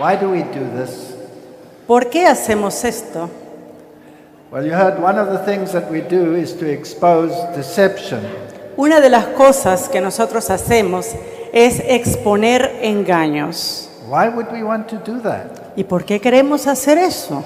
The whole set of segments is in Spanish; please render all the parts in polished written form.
Why do we do this? ¿Por qué hacemos esto? Well, you heard one of the things that we do is to expose deception. Una de las cosas que nosotros hacemos es exponer engaños. Why would we want to do that? ¿Y por qué queremos hacer eso?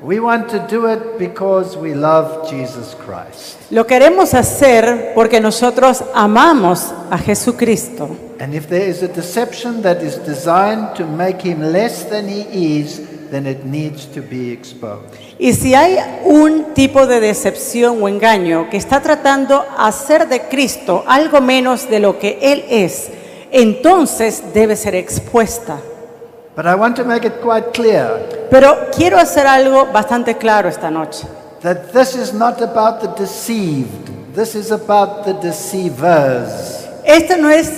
We want to do it because we love Jesus Christ. Lo queremos hacer porque nosotros amamos a Jesucristo. And if there is a deception that is designed to make him less than he is, then it needs to be exposed. Y si hay un tipo de decepción o engaño que está tratando de hacer de Cristo algo menos de lo que Él es, entonces debe ser expuesta. But I want to make it quite clear Pero quiero hacer algo bastante claro esta noche. that this is not about the deceived. This is about the deceivers. Esto no es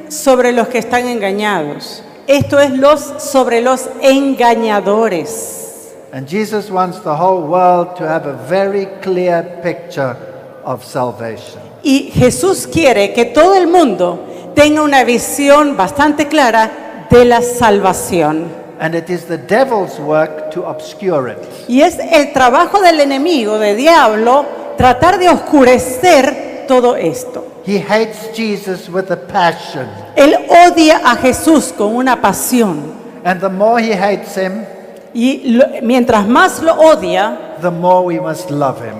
sobre los que están engañados. Esto es sobre los engañadores. And Jesus wants the whole world to have a very clear picture of salvation. Y Jesús quiere que todo el mundo tenga una visión bastante clara de la salvación. And it is the devil's work to obscure it. Y es el trabajo del enemigo, del diablo, tratar de oscurecer todo esto. He hates Jesus with a passion. Él odia a Jesús con una pasión. And the more he hates him, Y mientras más lo odia, the more we must love him.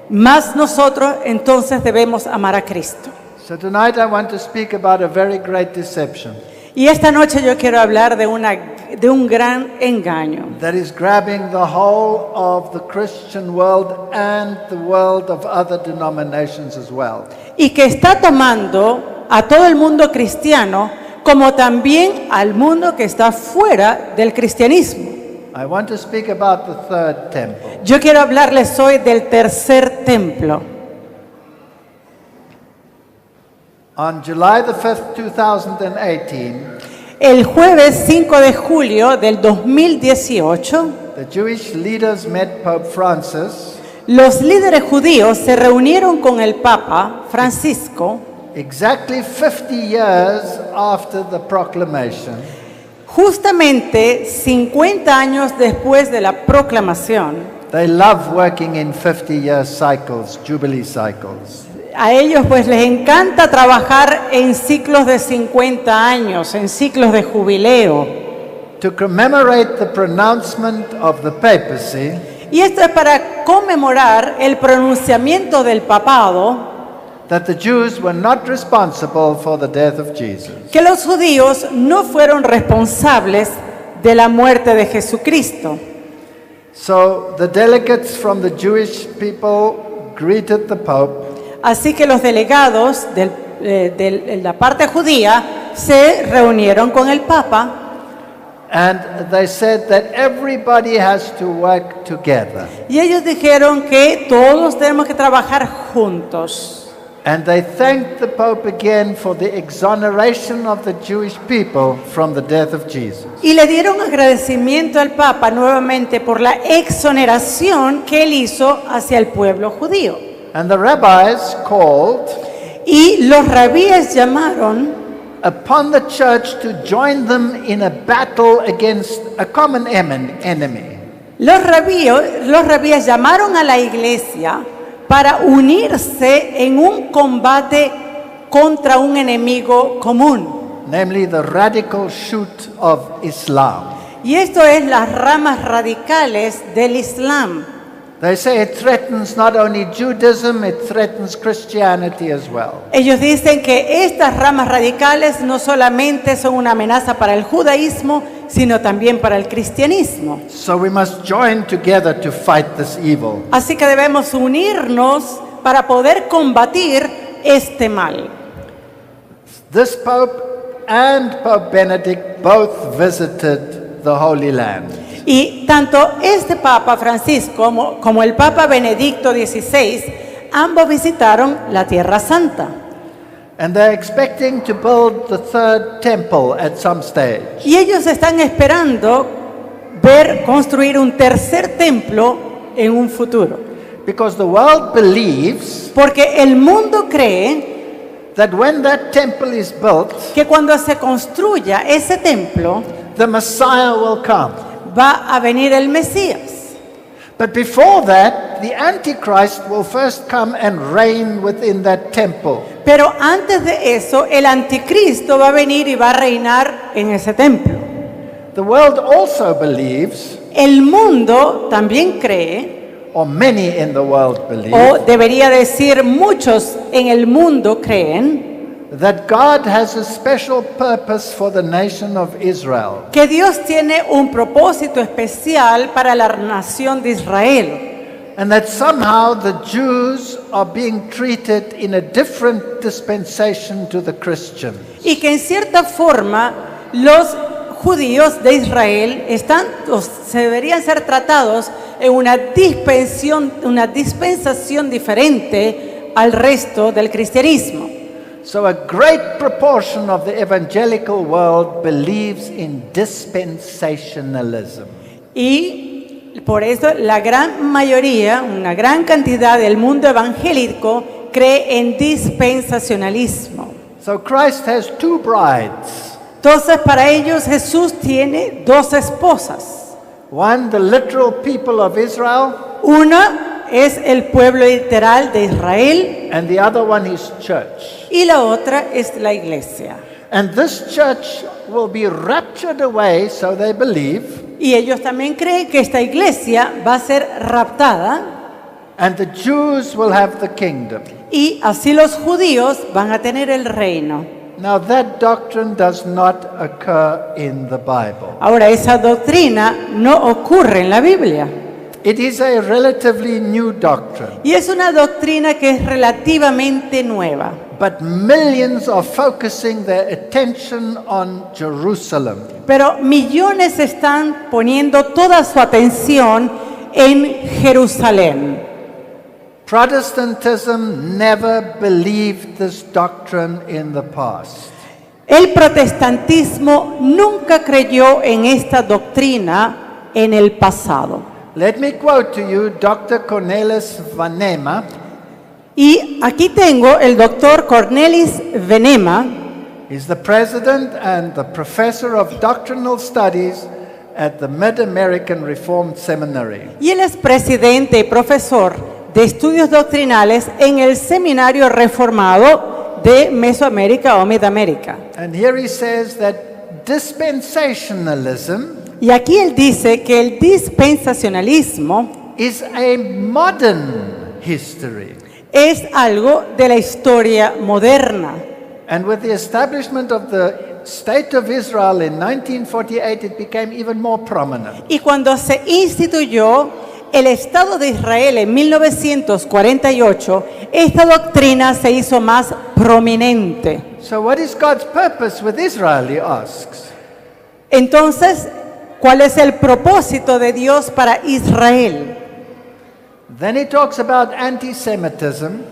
más nosotros entonces debemos amar a Cristo. So tonight I want to speak about a very great deception Y esta noche yo quiero hablar de un gran engaño that is grabbing the whole of the Christian world and the world of other denominations as well. y que está tomando a todo el mundo cristiano como también al mundo que está fuera del cristianismo. I want to speak about the third temple. Yo quiero hablarles hoy del tercer templo. On July the 5th, 2018, El jueves 5 de julio del 2018, the Jewish leaders met Pope Francis los líderes judíos se reunieron con el Papa Francisco exactly 50 years after the proclamation justamente 50 años después de la proclamación. They love working in 50-year cycles, jubilee cycles. A ellos pues les encanta trabajar en ciclos de 50 años, en ciclos de jubileo. To commemorate the pronouncement of the papacy, Y esto es para conmemorar el pronunciamiento del papado that the Jews were not responsible for the death of Jesus. que los judíos no fueron responsables de la muerte de Jesucristo. So the delegates from the Jewish people greeted the Pope Así que los delegados de la parte judía se reunieron con el Papa and they said that everybody has to work together. y ellos dijeron que todos tenemos que trabajar juntos. And they thanked the Pope again for the exoneration of the Jewish people from the death of Jesus. Y le dieron agradecimiento al Papa nuevamente por la exoneración que él hizo hacia el pueblo judío. And the rabbis called Y los rabíes llamaron upon the church to join them in a battle against a common enemy. Los rabíes llamaron a la iglesia para unirse en un combate contra un enemigo común. Namely the radical shoot of Islam. Y esto es las ramas radicales del Islam. They say it threatens not only Judaism, it threatens Christianity as well. Ellos dicen que estas ramas radicales no solamente son una amenaza para el judaísmo, sino también para el cristianismo. So we must join together to fight this evil. Así que debemos unirnos para poder combatir este mal. This Pope and Pope Benedict both visited the Holy Land. Y tanto este Papa Francisco como el Papa Benedicto XVI, ambos visitaron la Tierra Santa. And they're expecting to build the third temple at some stage. Y ellos están esperando construir un tercer templo en un futuro. Because the world believes Porque el mundo cree that when that temple is built, que cuando se construya ese templo, the Messiah will come. va a venir el Mesías. But before that, the Antichrist will first come and reign within that temple. Pero antes de eso, el anticristo va a venir y va a reinar en ese templo. The world also believes, El mundo también cree, or many in the world believe, o debería decir muchos en el mundo creen, that God has a special purpose for the nation of Israel. que Dios tiene un propósito especial para la nación de Israel. And that somehow the Jews are being treated in a different dispensation to the Christians. Y que en cierta forma los judíos de Israel se deberían ser tratados en una dispensación diferente al resto del cristianismo. So a great proportion of the evangelical world believes in dispensationalism. Y por eso la gran mayoría, una gran cantidad del mundo evangélico cree en dispensacionalismo. So Christ has two brides. Entonces para ellos Jesús tiene dos esposas. One, the literal people of Israel, Una es el pueblo literal de Israel and the other one is church. y la otra es la iglesia. And this church will be raptured away, so they believe, Y ellos también creen que esta iglesia va a ser raptada and the Jews will have the kingdom. y así los judíos van a tener el reino. Now that doctrine does not occur in the Bible. Ahora, esa doctrina no ocurre en la Biblia. It is a relatively new doctrine, Y es una doctrina que es relativamente nueva. but millions are focusing their attention on Jerusalem. Pero millones están poniendo toda su atención en Jerusalén. Protestantism never believed this doctrine in the past. El protestantismo nunca creyó en esta doctrina en el pasado. Let me quote to you Dr. Cornelis Venema. Y aquí tengo el doctor Cornelis Venema. He's the president and the professor of doctrinal studies at the Mid-American Reformed Seminary. Y él es presidente y profesor de estudios doctrinales en el Seminario Reformado de Mesoamérica o Midamérica. And here he says that dispensationalism Y aquí él dice que el dispensacionalismo is a modern history. es algo de la historia moderna. And with the establishment of the State of Israel in 1948, it became even more prominent. Y cuando se instituyó el Estado de Israel en 1948, esta doctrina se hizo más prominente. So what is God's purpose with Israel, he asks. Entonces, ¿cuál es el propósito de Dios para Israel? Then he talks about anti-Semitism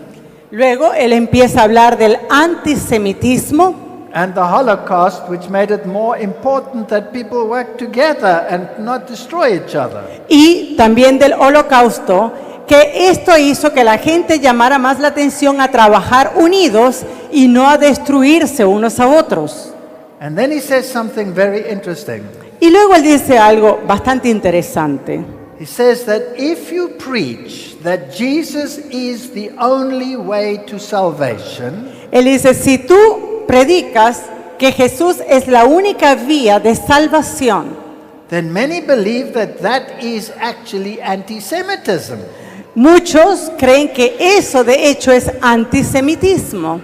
Luego él empieza a hablar del antisemitismo and the Holocaust, which made it more important that people work together and not destroy each other. y también del holocausto, que esto hizo que la gente llamara más la atención a trabajar unidos y no a destruirse unos a otros. And then he says something very interesting. Y luego él dice algo bastante interesante. He says that if you preach that Jesus is the only way to salvation, Él dice, si tú predicas que Jesús es la única vía de salvación, then many believe that that is actually anti-Semitism. muchos creen que eso de hecho es antisemitismo.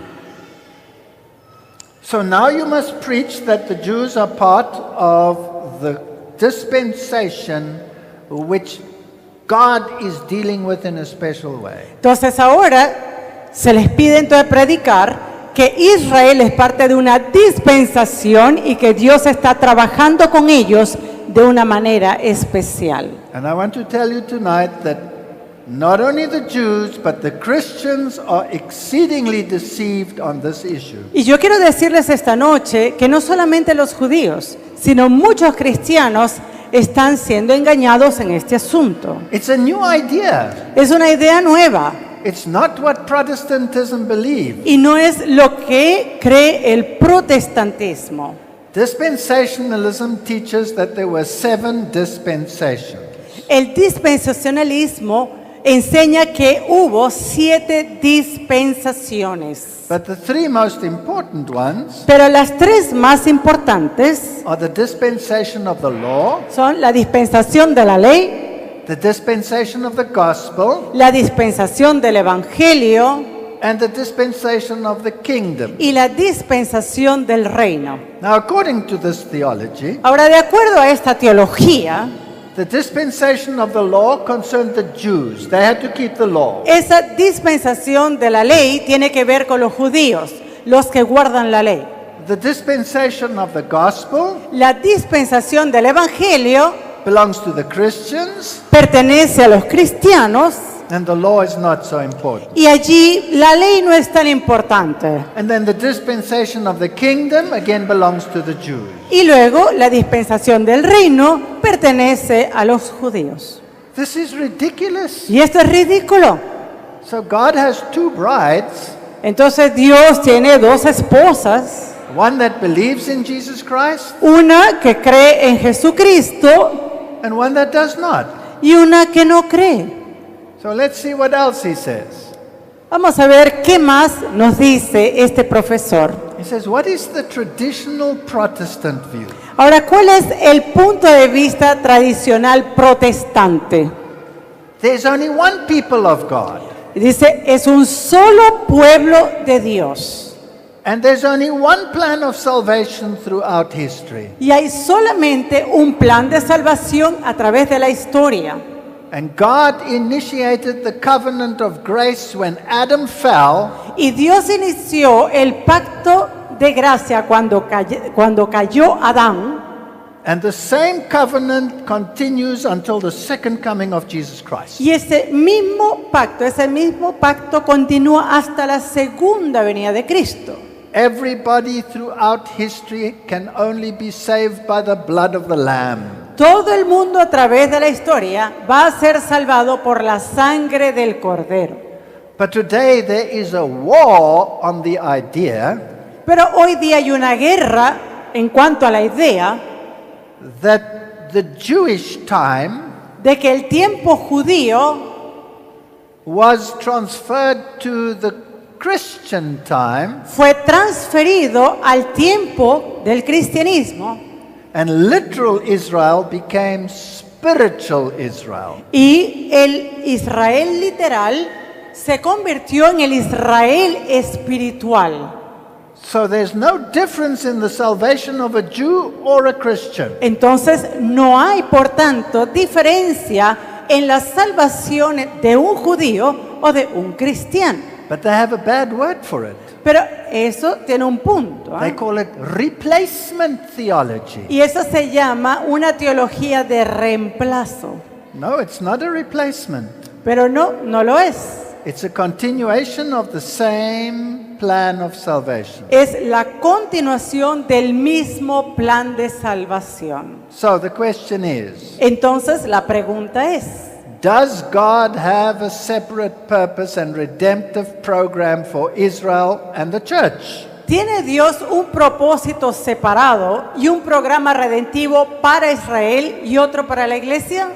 So now you must preach that the Jews are part of the dispensation which God is dealing with in a special way. Entonces ahora se les pide entonces predicar que Israel es parte de una dispensación y que Dios está trabajando con ellos de una manera especial. And I want to tell you tonight that not only the Jews, but the Christians are exceedingly deceived on this issue. Y yo quiero decirles esta noche que no solamente los judíos, sino muchos cristianos están siendo engañados en este asunto. It's a new idea. Es una idea nueva It's not what Protestantism believes. y no es lo que cree el protestantismo. Dispensationalism teaches that there were 7 dispensations. El dispensacionalismo enseña que hubo 7 dispensaciones. But the 3 most important ones Pero las 3 más importantes are the dispensation of the law, son la dispensación de la ley, the dispensation of the gospel, la dispensación del evangelio and the dispensation of the kingdom. y la dispensación del reino. Now, according to this theology, Ahora, de acuerdo a esta teología, the dispensation of the law concerned the Jews. They had to keep the law. esa dispensación de la ley tiene que ver con los judíos, los que guardan la ley. The dispensation of the gospel La dispensación del evangelio belongs to the Christians, pertenece a los cristianos and the law is not so important. y allí la ley no es tan importante. And then the dispensation of the kingdom again belongs to the Jews. Y luego la dispensación del reino pertenece a los judíos. This is ridiculous. Y esto es ridículo. So God has 2 brides, Entonces Dios tiene 2 esposas, one that believes in Jesus Christ una que cree en Jesucristo and one that does not. y una que no cree. So let's see what else he says. Vamos a ver qué más nos dice este profesor. He says, what is the traditional Protestant view? Ahora, ¿cuál es el punto de vista tradicional protestante? There's only one people of God, Dice, es un solo pueblo de Dios. and there's only one plan of salvation throughout history. Y hay solamente un plan de salvación a través de la historia. And God initiated the covenant of grace when Adam fell, Y Dios inició el pacto de gracia cuando cayó Adán. and the same covenant continues until the second coming of Jesus Christ. Y ese mismo pacto continúa hasta la segunda venida de Cristo. Everybody throughout history can only be saved by the blood of the Lamb. Todo el mundo a través de la historia va a ser salvado por la sangre del Cordero. But today there is a war on the idea Pero hoy día hay una guerra en cuanto a la idea that the Jewish time de que el tiempo judío was transferred to the Christian time, fue transferido al tiempo del cristianismo and literal Israel became spiritual Israel. y el Israel literal se convirtió en el Israel espiritual. So there's no difference in the salvation of a Jew or a Christian. Entonces no hay, por tanto, diferencia en la salvación de un judío o de un cristiano. But they have a bad word for it. Pero eso tiene un punto. They call it replacement theology. Y eso se llama una teología de reemplazo. No, it's not a replacement. Pero no lo es. It's a continuation of the same plan of salvation. Es la continuación del mismo plan de salvación. So the question is, Entonces la pregunta es, does God have a separate purpose and redemptive program for Israel and the church? ¿tiene Dios un propósito separado y un programa redentivo para Israel y otro para la iglesia?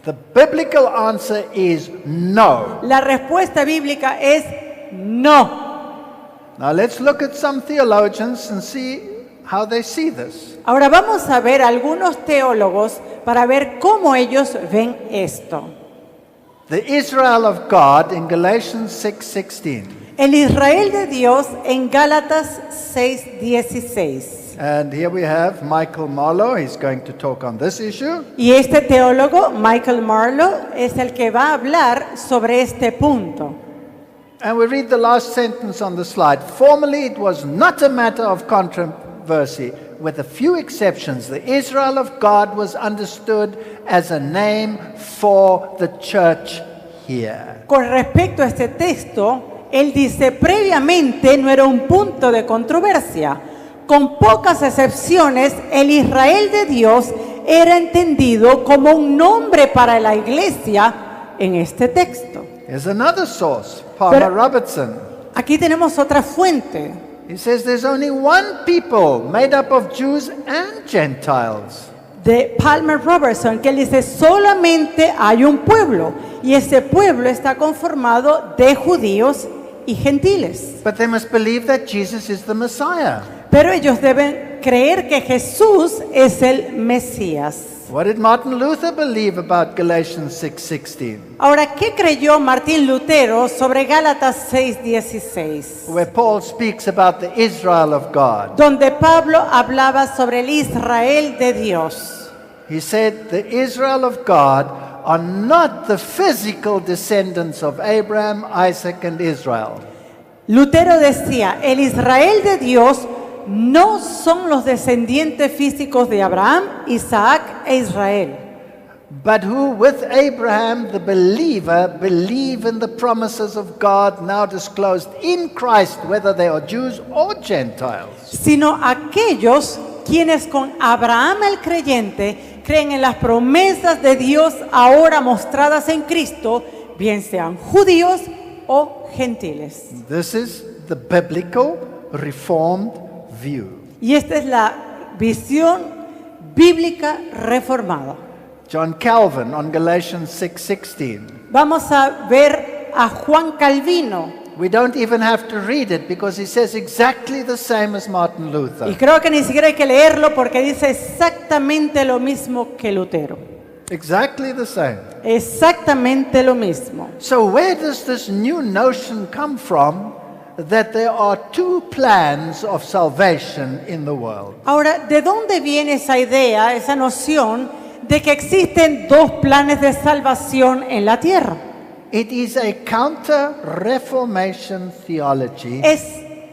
The biblical answer is no. La respuesta bíblica es no. Now let's look at some theologians and see how they see this. Ahora vamos a ver algunos teólogos para ver cómo ellos ven esto. The Israel of God in Galatians 6:16. El Israel de Dios en Gálatas 6:16. And here we have Michael Marlowe. He's going to talk on this issue. Y este teólogo, Michael Marlowe, es el que va a hablar sobre este punto. And we read the last sentence on the slide. Formerly it was not a matter of controversy. With a few exceptions, the Israel of God was understood as a name for the church here. Con respecto a este texto, él dice, previamente no era un punto de controversia. Con pocas excepciones, el Israel de Dios era entendido como un nombre para la iglesia en este texto. Here's another source, Palmer Pero- Robertson. Aquí tenemos otra fuente. He says there's only one people made up of Jews and Gentiles. De Palmer Robertson, que él dice, solamente hay un pueblo, y ese pueblo está conformado de judíos y gentiles. But they must believe that Jesus is the Messiah. Pero ellos deben creer que Jesús es el Mesías. What did Martin Luther believe about Galatians 6:16? Ahora, ¿qué creyó Martín Lutero sobre Gálatas 6:16? Where Paul speaks about the Israel of God. Donde Pablo hablaba sobre el Israel de Dios. He said the Israel of God are not the physical descendants of Abraham, Isaac, and Israel. Lutero decía, el Israel de Dios no son los descendientes físicos de Abraham, Isaac e Israel, But who with Abraham the believer believe in the promises of God now disclosed in Christ, whether they are Jews or Gentiles. sino aquellos quienes con Abraham el creyente creen en las promesas de Dios ahora mostradas en Cristo, bien sean judíos o gentiles. This is the biblical reformed view. Y esta es la visión bíblica reformada. John Calvin on Galatians 6:16. Vamos a ver a Juan Calvino. We don't even have to read it because he says exactly the same as Martin Y Luther. creo que ni siquiera hay que leerlo porque dice exactamente lo mismo que Lutero. Exactly the same. Exactamente lo mismo. So where does this new notion come from that there are two plans of salvation in the world? Ahora, ¿de dónde viene esa idea, esa noción de que existen dos planes de salvación en la tierra? It is a counter-reformation theology Es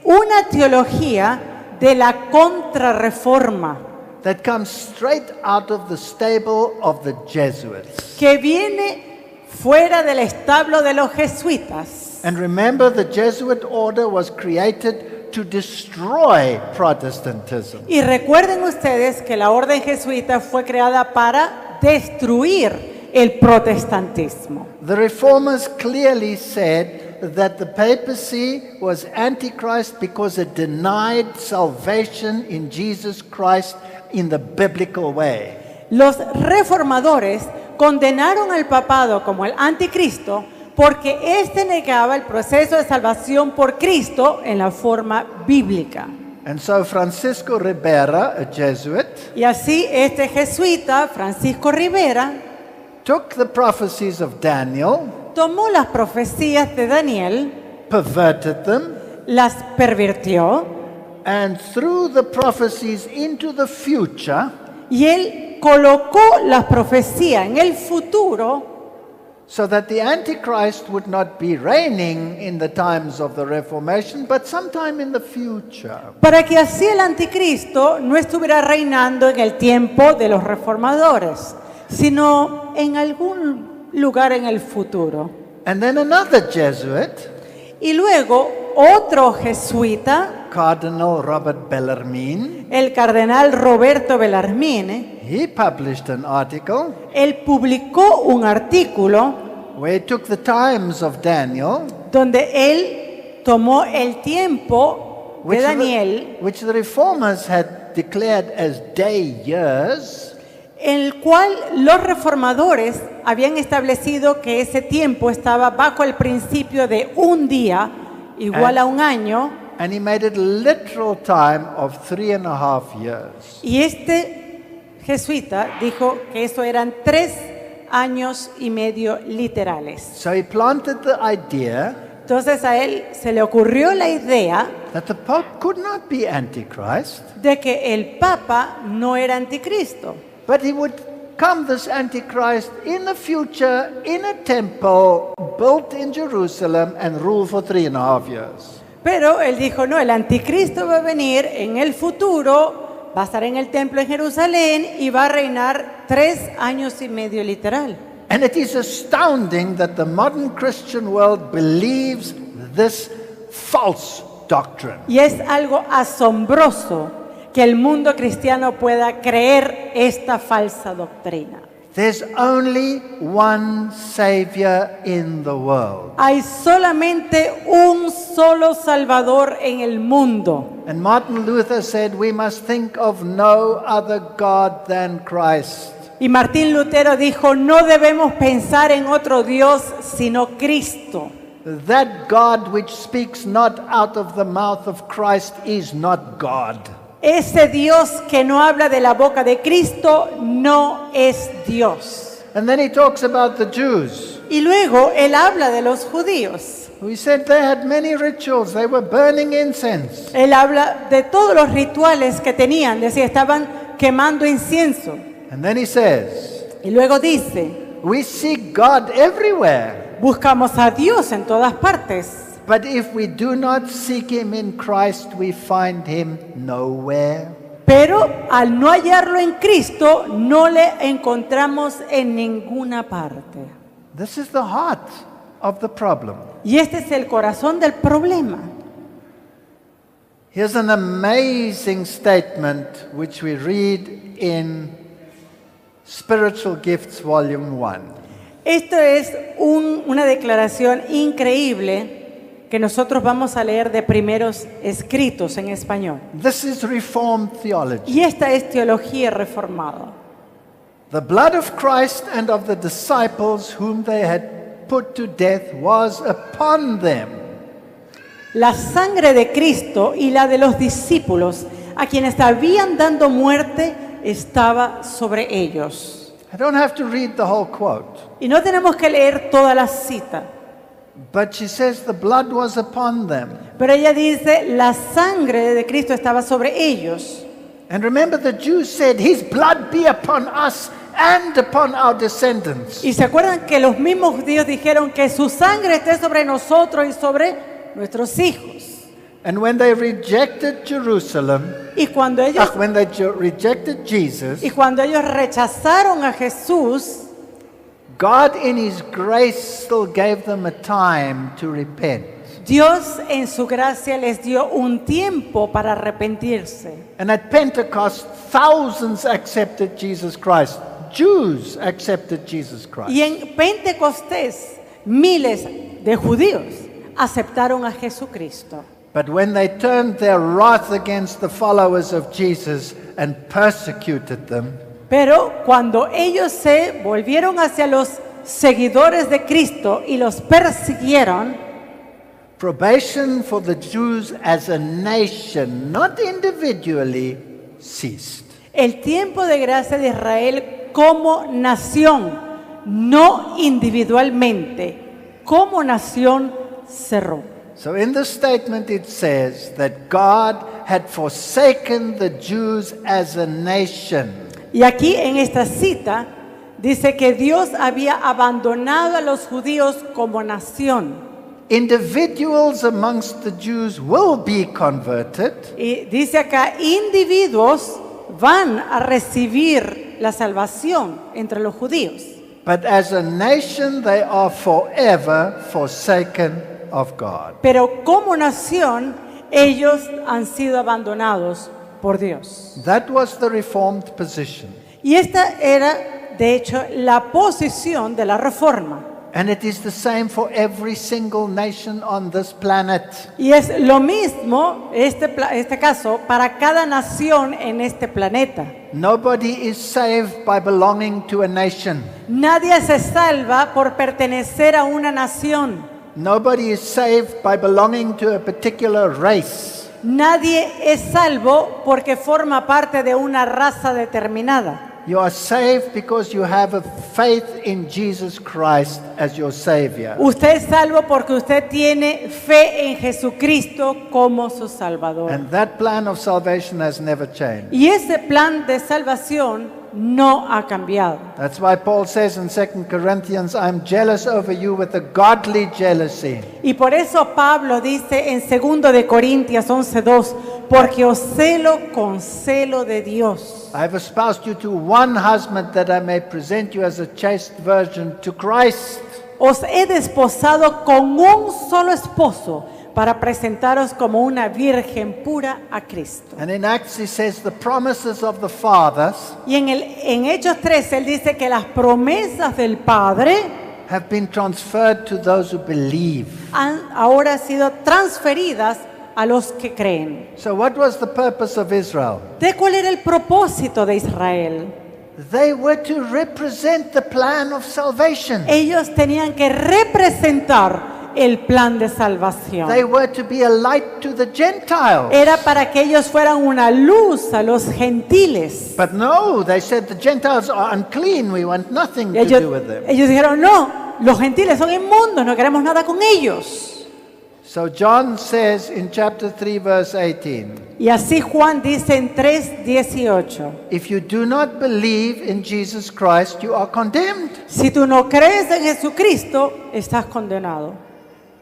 una teología de la contrarreforma that comes straight out of the stable of the Jesuits. que viene fuera del establo de los jesuitas. And remember, the Jesuit order was created to destroy Protestantism. Y recuerden ustedes que la orden jesuita fue creada para destruir el protestantismo. The reformers clearly said that the papacy was antichrist because it denied salvation in Jesus Christ in the biblical way. Los reformadores condenaron al papado como el anticristo porque éste negaba el proceso de salvación por Cristo en la forma bíblica. And so Francisco Ribera, a Jesuit, Y así este jesuita, Francisco Rivera, took the prophecies of Daniel, tomó las profecías de Daniel, perverted them, las pervirtió and threw the prophecies into the future y él colocó las profecías en el futuro so that the Antichrist would not be reigning in the times of the Reformation, but sometime in the future. para que así el anticristo no estuviera reinando en el tiempo de los reformadores, sino en algún lugar en el futuro. And then another Jesuit, Y luego otro jesuita, Cardinal Robert Bellarmine, el cardenal Roberto Bellarmine, he published an article él publicó un artículo where he took the times of Daniel, donde él tomó el tiempo de Daniel, which the reformers had declared as day years, en el cual los reformadores habían establecido que ese tiempo estaba bajo el principio de un día igual a un año, and he made it literal time of 3.5 years. y este jesuita dijo que eso eran 3 años y medio literales. So he planted the idea Entonces a él se le ocurrió la idea that the Pope could not be Antichrist, de que el Papa no era anticristo, but he would come, this Antichrist, in the future in a temple built in Jerusalem and rule for 3.5 years. pero él dijo, no, el anticristo va a venir en el futuro, va a estar en el templo en Jerusalén y va a reinar 3 años y medio literal. And it is astounding that the modern Christian world believes this false doctrine. Y es algo asombroso que el mundo cristiano pueda creer esta falsa doctrina. There's only one Savior in the world. Hay solamente un solo Salvador en el mundo. And Martin Luther said we must think of no other God than Christ. Y Martín Lutero dijo, no debemos pensar en otro Dios sino Cristo. That God which speaks not out of the mouth of Christ is not God. Ese Dios que no habla de la boca de Cristo no es Dios. And then he talks about the Jews. Y luego él habla de los judíos. We said they had many rituals. They were burning incense. Él habla de todos los rituales que tenían, decía, estaban quemando incienso. And then he says, Y luego dice, we seek God everywhere. buscamos a Dios en todas partes. But if we do not seek him in Christ, we find him nowhere. Pero al no hallarlo en Cristo, no le encontramos en ninguna parte. This is the heart of the problem. Y este es el corazón del problema. Here's an amazing statement which we read in Spiritual Gifts, Volume 1. Esto es una declaración increíble que nosotros vamos a leer de primeros escritos en español. This is Reformed theology. Y esta es teología reformada. The blood of Christ and of the disciples whom they had put to death was upon them. La sangre de Cristo y la de los discípulos a quienes habían dado muerte estaba sobre ellos. I don't have to read the whole quote, Y no tenemos que leer toda la cita, but she says the blood was upon them. pero ella dice, la sangre de Cristo estaba sobre ellos. And remember, the Jews said, his blood be upon us and upon our descendants. Y se acuerdan que los mismos judíos dijeron que su sangre esté sobre nosotros y sobre nuestros hijos. And when they rejected Jerusalem, Y cuando ellos rejected Jesus, rechazaron a Jesús, God in his grace still gave them a time to repent. Dios en su gracia les dio un tiempo para arrepentirse. And at Pentecost, thousands accepted Jesus Christ. Jews accepted Jesus Christ. Y en Pentecostés, miles de judíos aceptaron a Jesucristo. But when they turned their wrath against the followers of Jesus and persecuted them, Pero cuando ellos se volvieron hacia los seguidores de Cristo y los persiguieron, probation for the Jews as a nation, not individually, ceased. el tiempo de gracia de Israel como nación, no individualmente, como nación cerró. So in the statement it says that God had forsaken the Jews as a nation. Y aquí en esta cita dice que Dios había abandonado a los judíos como nación. Individuals amongst the Jews will be converted, Y dice acá, individuos van a recibir la salvación entre los judíos. but as a nation they are forever forsaken of God. Pero como nación, ellos han sido abandonados por Dios. That was the Reformed position. Y esta era, de hecho, la posición de la Reforma. And it is the same for every single nation on this planet. Y es lo mismo, este caso, para cada nación en este planeta. Nobody is saved by belonging to a nation. Nadie se salva por pertenecer a una nación. Nobody is saved by belonging to a particular race. Nadie es salvo porque forma parte de una raza determinada. You are saved because you have a faith in Jesus Christ as your Savior. Usted es salvo porque usted tiene fe en Jesucristo como su Salvador. And that plan of salvation has never changed. Y ese plan de salvación no ha cambiado. That's why Paul says in 2 Corinthians, I'm jealous over you with a godly jealousy. Y por eso Pablo dice en 2 de Corintios 11:2, porque os celo con celo de Dios. I have espoused you to one husband that I may present you as a chaste virgin to Christ. Os he desposado con un solo esposo para presentaros como una virgen pura a Cristo. And in Acts he says the promises of the fathers Y en Hechos 13 él dice que las promesas del Padre have been transferred to those who believe. han ahora sido transferidas a los que creen. So what was the purpose of Israel? ¿De cuál era el propósito de Israel? They were to represent the plan of salvation. Ellos tenían que representar el plan de salvación. They were to be a light to the Gentiles. Era para que ellos fueran una luz a los gentiles. But no, they said the Gentiles are unclean. We want nothing to do with them. Ellos dijeron, no, los gentiles son inmundos, no queremos nada con ellos. So John says in chapter 3 verse 18, Y así Juan dice en 3:18, if you do not believe in Jesus Christ, you are condemned. si tú no crees en Jesucristo, estás condenado.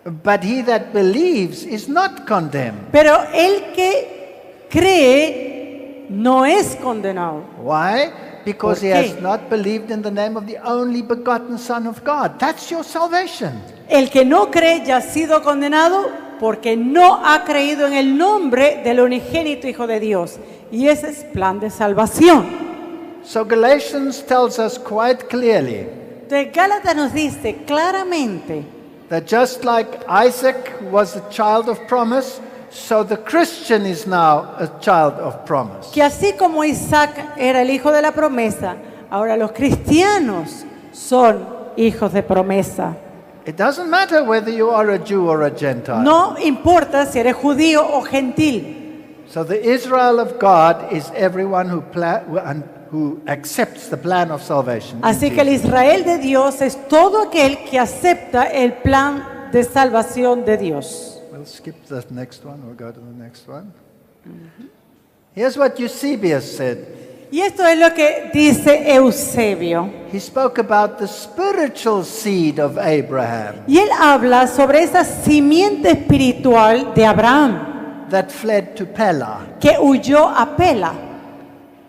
But he that believes is not condemned. Pero el que cree no es condenado. Why? Because ¿Por he qué? has not believed in the name of the only begotten Son of God. That's your salvation. El que no cree ya ha sido condenado porque no ha creído en el nombre del unigénito Hijo de Dios. Y ese es plan de salvación. So Galatians tells us quite clearly Entonces Gálatas nos dice claramente that just like Isaac was a child of promise, so the Christian is now a child of promise. que así como Isaac era el hijo de la promesa, ahora los cristianos son hijos de promesa. It doesn't matter whether you are a Jew or a Gentile. No importa si eres judío o gentil. So the Israel of God is everyone who accepts the plan of salvation. in Así que el Jesus. Israel de Dios es todo aquel que acepta el plan de salvación de Dios. We'll skip the next one. We'll go to the next one. Here's what Eusebius said. Y esto es lo que dice Eusebio. He spoke about the spiritual seed of Abraham Y él habla sobre esa simiente espiritual de Abraham that fled to Pella. que huyó a Pela.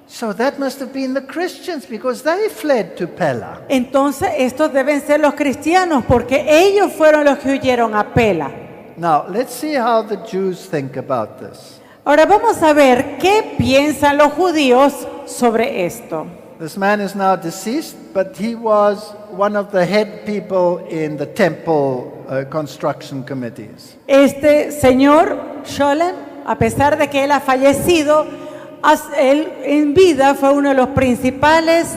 So that must have been the Christians because they fled to Pella. Entonces estos deben ser los cristianos porque ellos fueron los que huyeron a Pela. Now, let's see how the Jews think about this. Ahora vamos a ver qué piensan los judíos sobre esto. This man is now deceased, but he was one of the head people in the temple construction committees. Este señor Sholem, a pesar de que él ha fallecido, él en vida fue uno de los principales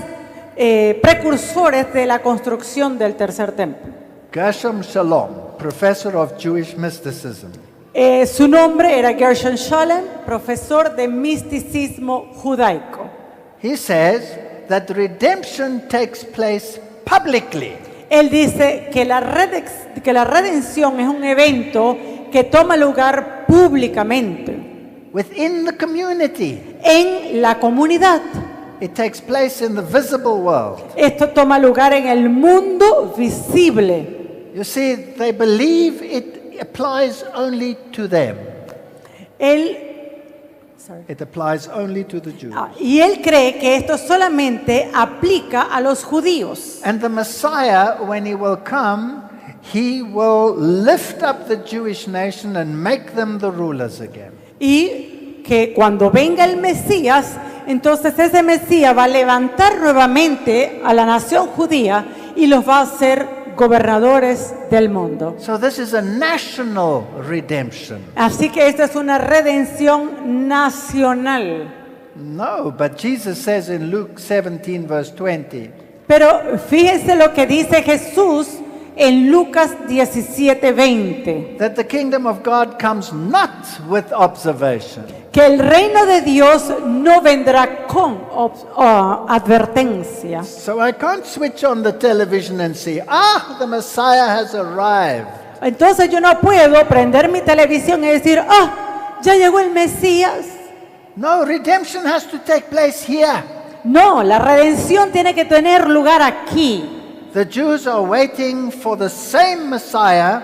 precursores de la construcción del tercer templo. Gershom Shalom, professor of Jewish mysticism. Su nombre era Gershom Sholem, profesor de misticismo judaico. He says that redemption takes place publicly. Él dice que la redención es un evento que toma lugar públicamente, Within the community. en la comunidad. It takes place in the visible world. Esto toma lugar en el mundo visible. You see, they believe it applies only to them. It applies only to the Jews. Y él cree que esto solamente aplica a los judíos. And the Messiah, when he will come, he will lift up the Jewish nation and make them the rulers again. Y que cuando venga el Mesías, entonces ese Mesías va a levantar nuevamente a la nación judía y los va a hacer gobernadores del mundo. So this is a national redemption. Así que esta es una redención nacional. No, but Jesus says in Luke 17 verse 20, Pero fíjense lo que dice Jesús en Lucas 17:20. that the kingdom of God comes not with observation. Que el reino de Dios no vendrá con advertencia. So I can't switch on the television and see, the Messiah has arrived. Entonces yo no puedo prender mi televisión y decir, ya llegó el Mesías. No, redemption has to take place here. No, la redención tiene que tener lugar aquí. The Jews are waiting for the same Messiah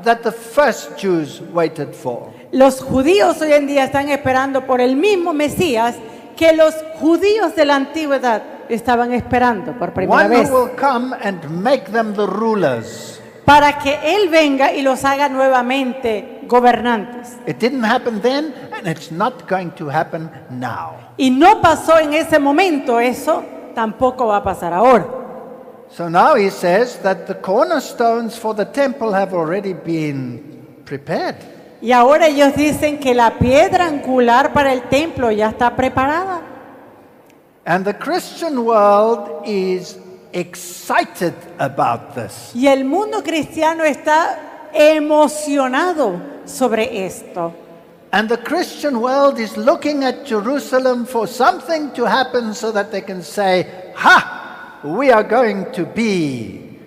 that the first Jews waited for. Los judíos hoy en día están esperando por el mismo Mesías que los judíos de la antigüedad estaban esperando por primera One vez. who will come and make them the rulers. para que Él venga y los haga nuevamente gobernantes. It didn't happen then, and it's not going to happen now. Y no pasó en ese momento eso, tampoco va a pasar ahora. So now he says that the cornerstones for the temple have already been prepared. Y ahora ellos dicen que la piedra angular para el templo ya está preparada. And the Christian world is excited about this. Y el mundo cristiano está emocionado sobre esto. And the Christian world is looking at Jerusalem for something to happen so that they can say, ha, we are going to be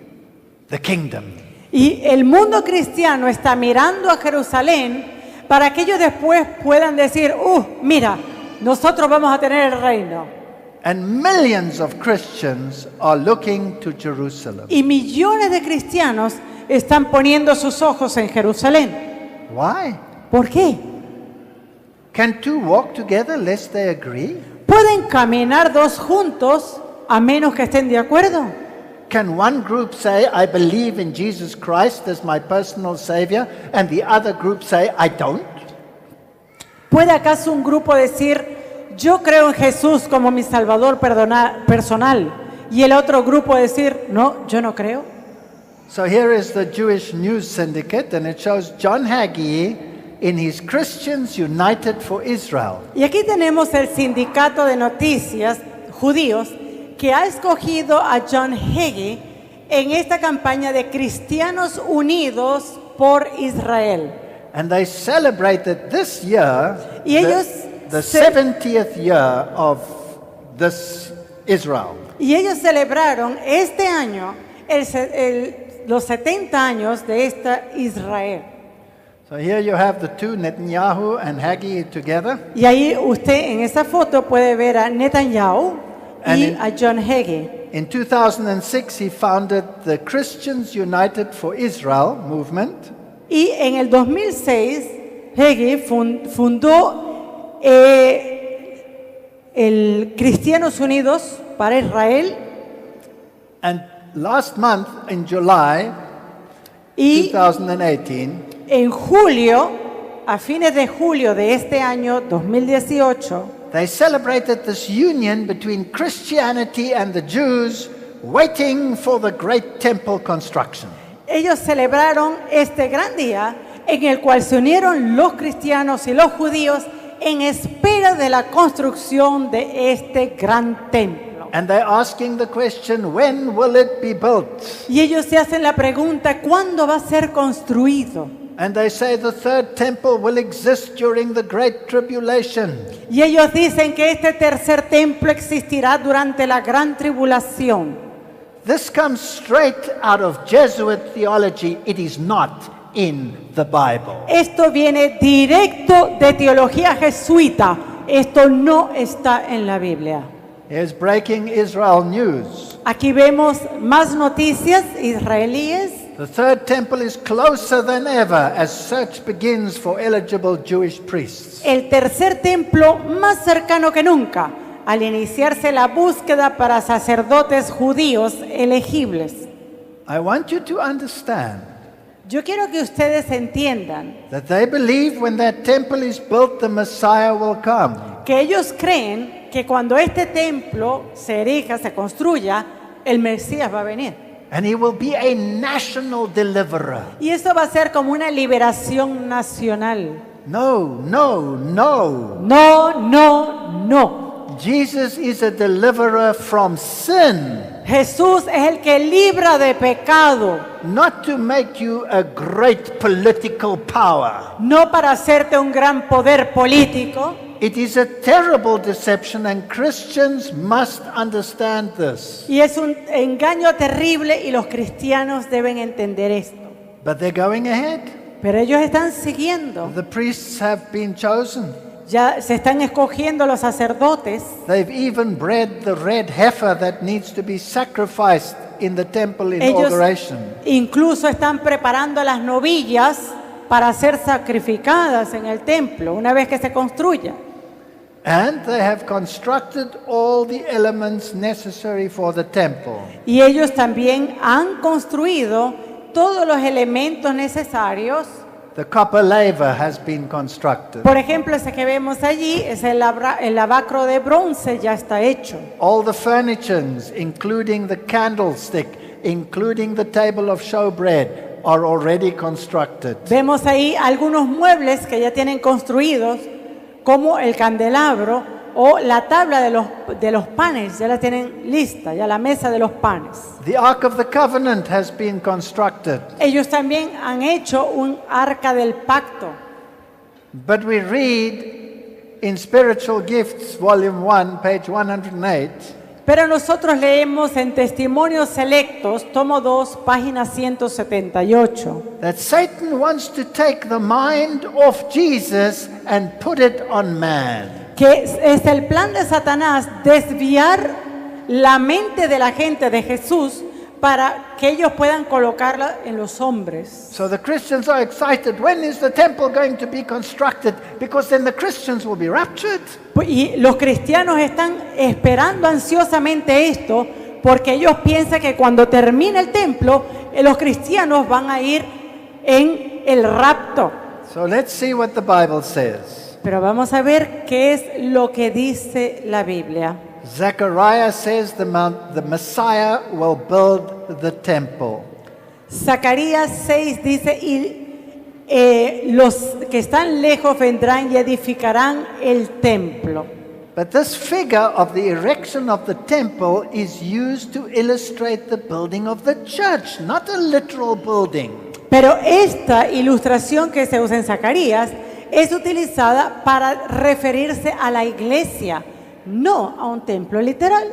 the kingdom. Y el mundo cristiano está mirando a Jerusalén para que ellos después puedan decir, mira, nosotros vamos a tener el reino. And millions of Christians are looking to Jerusalem. Y millones de cristianos están poniendo sus ojos en Jerusalén. Why? ¿Por qué? Can two walk together lest they agree? ¿Pueden caminar dos juntos a menos que estén de acuerdo? Can one group say, I believe in Jesus Christ as my personal Savior, and the other group say, I don't? ¿Puede acaso un grupo decir, yo creo en Jesús como mi Salvador personal, y el otro grupo decir, no, yo no creo? So here is the Jewish News Syndicate, and it shows John Hagee in his Christians United for Israel. Y aquí tenemos el sindicato de noticias judíos que ha escogido a John Hagee en esta campaña de Cristianos Unidos por Israel. And they celebrated this year Y ellos the 70th year of this Israel. Y ellos celebraron este año los 70 años de esta Israel. So here you have the two, Netanyahu and Hagee together. Y ahí usted en esa foto puede ver a Netanyahu y a John Hagee. In 2006, he founded the Christians United for Israel movement. Y en el 2006, Hagee fundó el Cristianos Unidos para Israel. And last month, in July Y 2018, en julio, a fines de julio de este año 2018, they celebrated this union between Christianity and the Jews, waiting for the great temple construction. ellos celebraron este gran día en el cual se unieron los cristianos y los judíos en espera de la construcción de este gran templo. And they're asking the question, when will it be built? Y ellos se hacen la pregunta, ¿cuándo va a ser construido? And they say the third temple will exist during the Great Tribulation. Y ellos dicen que este tercer templo existirá durante la gran tribulación. This comes straight out of Jesuit theology. It is not in the Bible. Esto viene directo de teología jesuita. Esto no está en la Biblia. Here's breaking Israel news. Aquí vemos más noticias israelíes. The third temple is closer than ever as search begins for eligible Jewish priests. El tercer templo más cercano que nunca, al iniciarse la búsqueda para sacerdotes judíos elegibles. I want you to understand Yo quiero que ustedes entiendan that they believe when that temple is built, the Messiah will come. que ellos creen que cuando este templo se erija, se construya, el Mesías va a venir. And he will be a national deliverer. Y eso va a ser como una liberación nacional. No, no, no. No, no, no. Jesus is a deliverer from sin, Jesús es el que libra de pecado, not to make you a great political power. no para hacerte un gran poder político. It is a terrible deception, and Christians must understand this. Y es un engaño terrible y los cristianos deben entender esto. But they're going ahead. Pero ellos están siguiendo. The priests have been chosen. Ya se están escogiendo los sacerdotes. They've even bred the red heifer that needs to be sacrificed in the temple Ellos inauguration. incluso están preparando las novillas para ser sacrificadas en el templo una vez que se construya. And they have constructed all the elements necessary for the temple. Y ellos también han construido todos los elementos necesarios. The copper laver has been constructed. Por ejemplo, ese que vemos allí, es el lavacro de bronce, ya está hecho. All the furnishings, including the candlestick, including the table of showbread, are already constructed. Vemos ahí algunos muebles que ya tienen construidos, como el candelabro o la tabla de los panes, ya la tienen lista, ya la mesa de los panes. The Ark of the Covenant has been constructed. Ellos también han hecho un arca del pacto. But we read in Spiritual Gifts, Volume 1, page 108, Pero nosotros leemos en Testimonios Selectos, tomo 2, página 178, that Satan wants to take the mind of Jesus and put it on man. que es el plan de Satanás desviar la mente de la gente de Jesús para que ellos puedan colocarla en los hombres. So the Christians are excited. When is the temple going to be constructed? Because then the Christians will be raptured. Y los cristianos están esperando ansiosamente esto porque ellos piensan que cuando termine el templo, los cristianos van a ir en el rapto. So let's see what the Bible says. Pero vamos a ver qué es lo que dice la Biblia. Zechariah says the Messiah will build the temple. Zacarías 6 dice, y los que están lejos vendrán y edificarán el templo. But this figure of the erection of the temple is used to illustrate the building of the church, not a literal building. Pero esta ilustración que se usa en Zacarías es utilizada para referirse a la iglesia, no a un templo literal.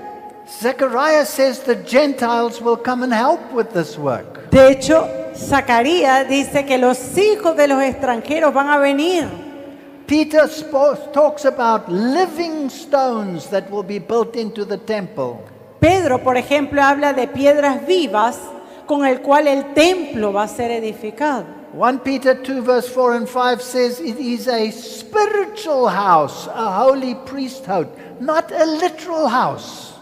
Zechariah says the Gentiles will come and help with this work. De hecho, Zacarías dice que los hijos de los extranjeros van a venir. Peter talks about living stones that will be built into the temple. Pedro, por ejemplo, habla de piedras vivas con el cual el templo va a ser edificado. 1 Peter 2 verse 4 and 5 says it is a spiritual house, a holy priesthood, not a literal house.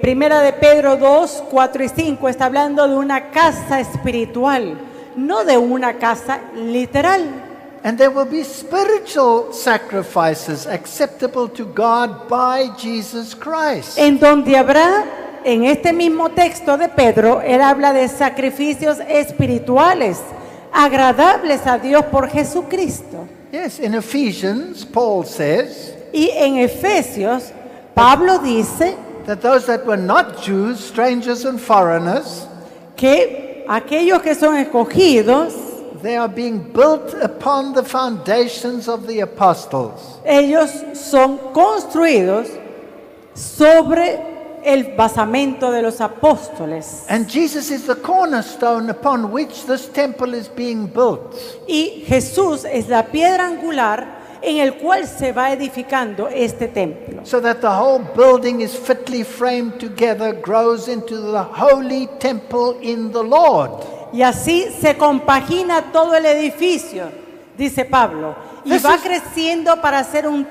Primera de Pedro 2, 4 y 5 está hablando de una casa espiritual, no de una casa literal. And there will be spiritual sacrifices acceptable to God by Jesus Christ. En donde habrá, en este mismo texto de Pedro, él habla de sacrificios espirituales, agradables a Dios por Jesucristo. Yes, in Ephesians, Paul says Y en Efesios, Pablo dice that those that were not Jews, strangers and foreigners, que aquellos que son escogidos, they are being built upon the foundations of the apostles. ellos son construidos sobre el basamento de los apóstoles. And Jesus is the cornerstone upon which this temple is being built. Y Jesús es la piedra angular en el cual se va edificando este templo. So that the whole building is fitly framed together, grows into the holy temple in the Lord. Y así se compagina todo el edificio, dice Pablo, y This va is- creciendo para ser un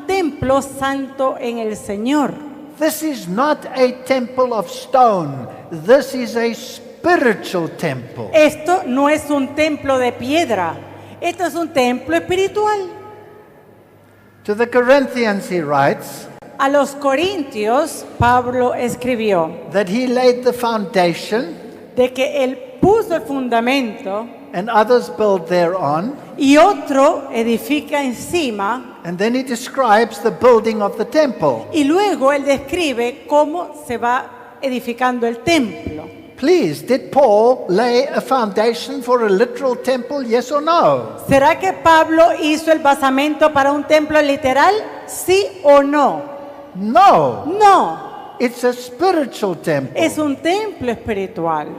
templo santo en el Señor. This is not a temple of stone. This is a spiritual temple. Esto no es un templo de piedra, esto es un templo espiritual. To the Corinthians he writes A los Corintios, Pablo escribió that he laid the foundation de que él puso el fundamento and others build thereon. y otro edifica encima, And then he describes the building of the temple. y luego él describe cómo se va edificando el templo. Please, did Paul lay a foundation for a literal temple? Yes or no? ¿Será que Pablo hizo el basamento para un templo literal? ¿Sí o no? No. No, It's a spiritual temple. es un templo espiritual.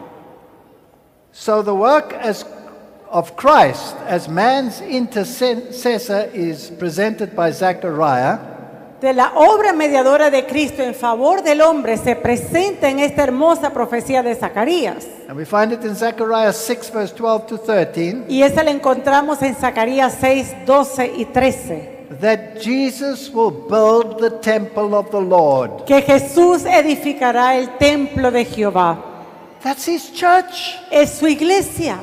So the work of Christ as man's intercessor is presented by Zechariah. De la obra mediadora de Cristo en favor del hombre se presenta en esta hermosa profecía de Zacarías. And we find it in Zechariah 6 verse 12 to 13. Y esa la encontramos en Zacarías 6, 12 y 13. That Jesus will build the temple of the Lord. Que Jesús edificará el templo de Jehová. That's his church, Es su iglesia,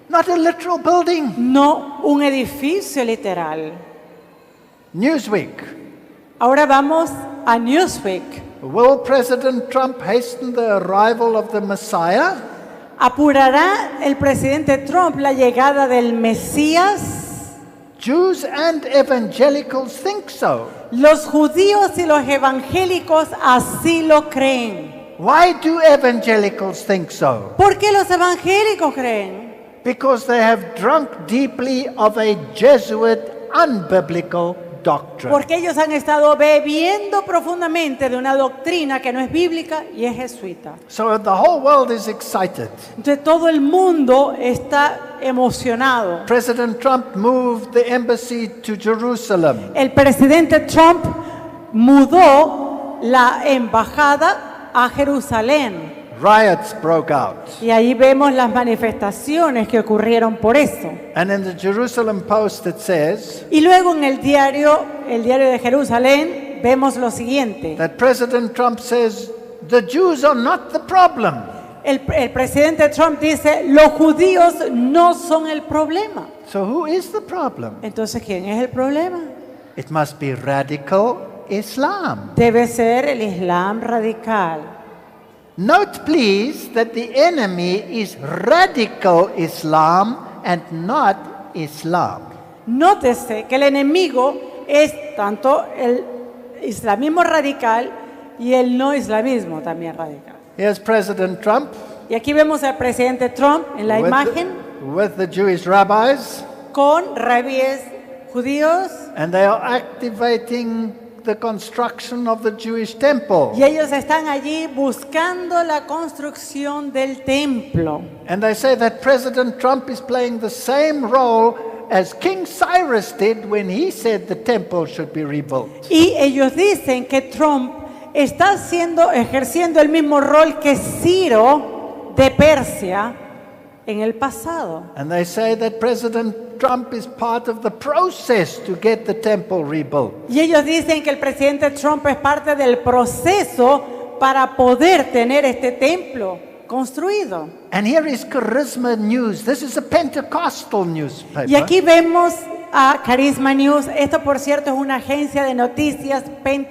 not a literal building. no un edificio literal. Newsweek. Ahora vamos a Newsweek. Will President Trump hasten the arrival of the Messiah? ¿Apurará el presidente Trump la llegada del Mesías? Jews and evangelicals think so. Los judíos y los evangélicos así lo creen. Why do evangelicals think so? ¿Por qué los evangélicos creen? Because they have drunk deeply of a Jesuit unbiblical doctrine. Porque ellos han estado bebiendo profundamente de una doctrina que no es bíblica y es jesuita. So the whole world is excited. Entonces todo el mundo está emocionado. President Trump moved the embassy to Jerusalem. El presidente Trump mudó la embajada a Jerusalén. Riots broke out. Y ahí vemos las manifestaciones que ocurrieron por eso. And in the Jerusalem Post it says Y luego en el diario de Jerusalén, vemos lo siguiente. that President Trump says the Jews are not the problem. El presidente Trump dice, los judíos no son el problema. So who is the problem? Entonces, ¿quién es el problema? It must be radical Islam. Debe ser el Islam radical. Note please that the enemy is radical Islam and not Islam. Nótese que el enemigo es tanto el islamismo radical y el no islamismo también radical. Here's President Trump Y aquí vemos al presidente Trump en la imagen with the Jewish rabbis, con rabíes judíos and they are activating the construction of the Jewish temple. y ellos están allí buscando la construcción del templo. And they say that President Trump is playing the same role as King Cyrus did when he said the temple should be rebuilt. Y ellos dicen que Trump está ejerciendo el mismo rol que Ciro de Persia en el pasado. And they say that President Trump is part of the process to get the temple rebuilt. Y ellos dicen que el presidente Trump es parte del proceso para poder tener este templo construido. And here is Charisma News. This is a Pentecostal newspaper. Y aquí vemos a Charisma News. Esto, por cierto, es una agencia de noticias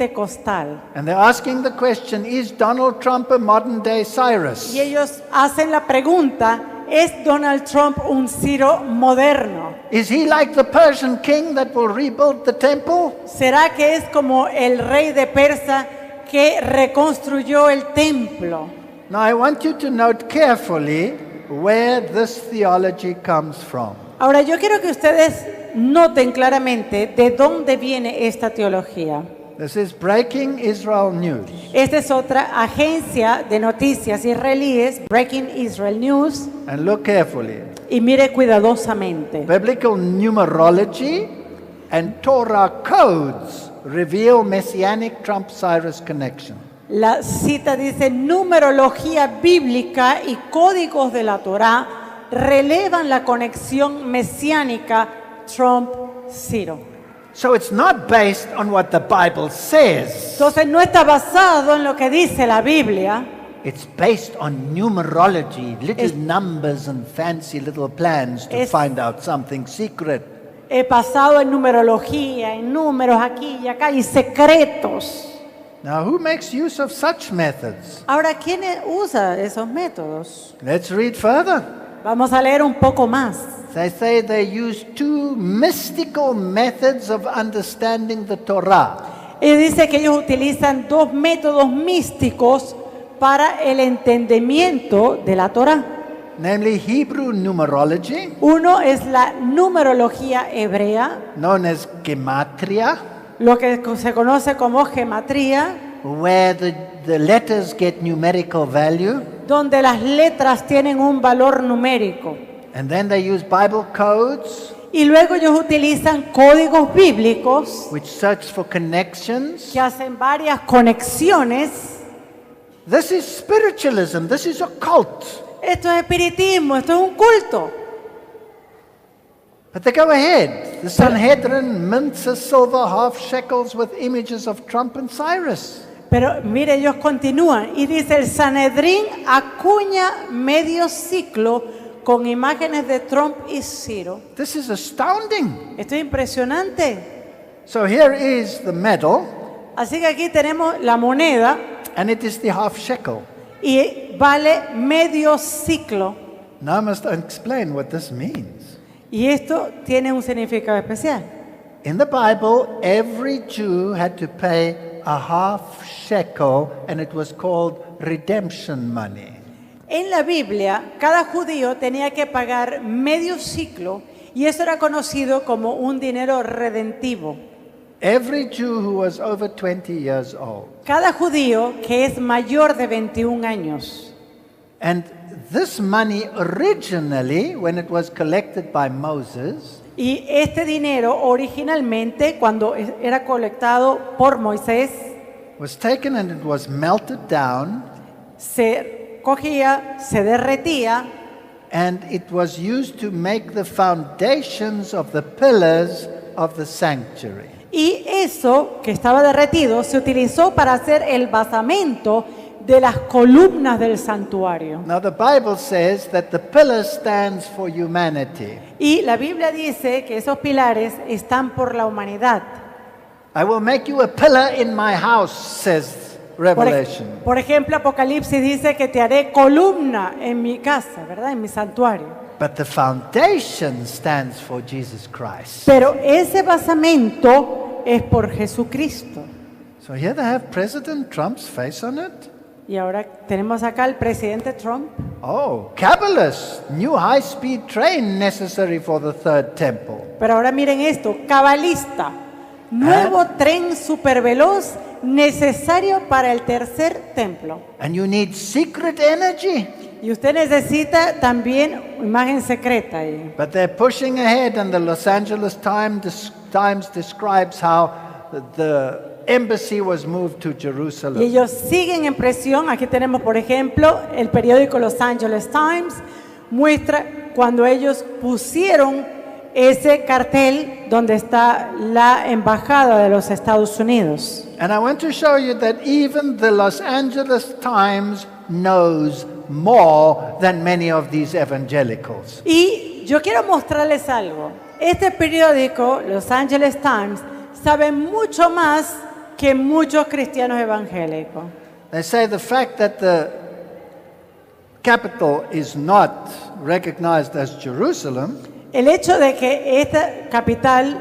pentecostal. And they're asking the question, is Donald Trump a modern day Cyrus? Y ellos hacen la pregunta, ¿es Donald Trump un Ciro moderno? Is he like the Persian king that will rebuild the temple? ¿Será que es como el rey de Persia que reconstruyó el templo? Now I want you to note carefully where this theology comes from. Ahora yo quiero que ustedes noten claramente de dónde viene esta teología. This is Breaking Israel News. Esta es otra agencia de noticias israelíes, Breaking Israel News, And look carefully. y mire cuidadosamente. Biblical numerology and Torah codes reveal messianic Trump-Cyrus connection. La cita dice, numerología bíblica y códigos de la Torá relevan la conexión mesiánica Trump-Ciro. So it's not based on what the Bible says. Entonces no está basado en lo que dice la Biblia, It's based on numerology, little Es- numbers and fancy little plans to Es- find out something secret. es basado en numerología, en números aquí y acá y secretos. Now, who makes use of such methods? Ahora, ¿quién usa esos métodos? Let's read further. Vamos a leer un poco más. They say they use two mystical methods of understanding the Torah. Y dice que ellos utilizan dos métodos místicos para el entendimiento de la Torá. Namely, Hebrew numerology, Uno es la numerología hebrea, known as gematria, lo que se conoce como gematría, where the letters get numerical value. donde las letras tienen un valor numérico. And then they use Bible codes, Y luego ellos utilizan códigos bíblicos which search for connections. que hacen varias conexiones. This is spiritualism. This is a cult. Esto es espiritismo, esto es un culto. But they go ahead. The Sanhedrin mints a silver half shekels with images of Trump and Cyrus. Pero mire, ellos continúan y dice, el Sanedrín acuña medio ciclo con imágenes de Trump y Ciro. This is astounding. Esto es impresionante. So here is the medal, Así que aquí tenemos la moneda and it is the half shekel. y vale medio ciclo. Now I must explain what this means. Y esto tiene un significado especial. In the Bible, every Jew had to pay a half shekel, and it was called redemption money. En la Biblia, cada judío tenía que pagar medio ciclo y eso era conocido como un dinero redentivo. Every Jew who was over 20 years old. Cada judío que es mayor de 21 años. And this money originally, when it was collected by Moses, Y este dinero originalmente, cuando era colectado por Moisés, was taken and it was melted down, se cogía, se derretía and it was used to make the foundations of the pillars of the sanctuary. y eso que estaba derretido se utilizó para hacer el basamento de las columnas del santuario. Now the Bible says that the pillar stands for humanity. Y la Biblia dice que esos pilares están por la humanidad. I will make you a pillar in my house, says Revelation. Por ejemplo, Apocalipsis dice que te haré columna en mi casa, ¿verdad? En mi santuario. But the foundation stands for Jesus Christ. Pero ese basamento es por Jesucristo. So here they have President Trump's face on it. Y ahora tenemos acá al presidente Trump. Oh, Kabbalist, new high-speed train necessary for the third temple. Pero ahora miren esto, cabalista, nuevo tren superveloz necesario para el tercer templo. And you need secret energy. Y usted necesita también imagen secreta ahí. But they're pushing ahead, and the Los Angeles Times describes how the embassy was moved to Y Jerusalem. ellos siguen en presión. Aquí tenemos, por ejemplo, el periódico Los Angeles Times muestra cuando ellos pusieron ese cartel donde está la embajada de los Estados Unidos. And I want to show you that even the Los Angeles Times knows more than many of these evangelicals. Y yo quiero mostrarles algo. Este periódico, Los Angeles Times, sabe mucho más que muchos cristianos evangélicos. They say the fact that the capital is not recognized as Jerusalem El hecho de que esta capital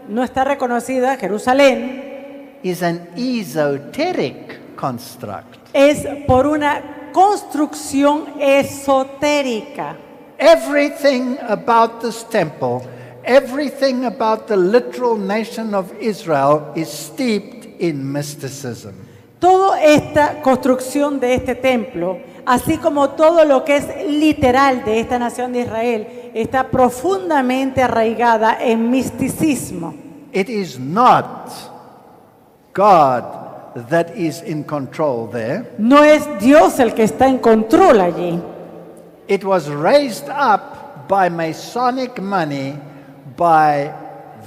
no está reconocida, Jerusalén, is an esoteric construct. es por una construcción esotérica. Everything about this temple, everything about the literal nation of Israel is steeped in mysticism. Toda esta construcción de este templo, así como todo lo que es literal de esta nación de Israel, está profundamente arraigada en misticismo. It is not God that is in control there. No es Dios el que está en control allí. It was raised up by Masonic money by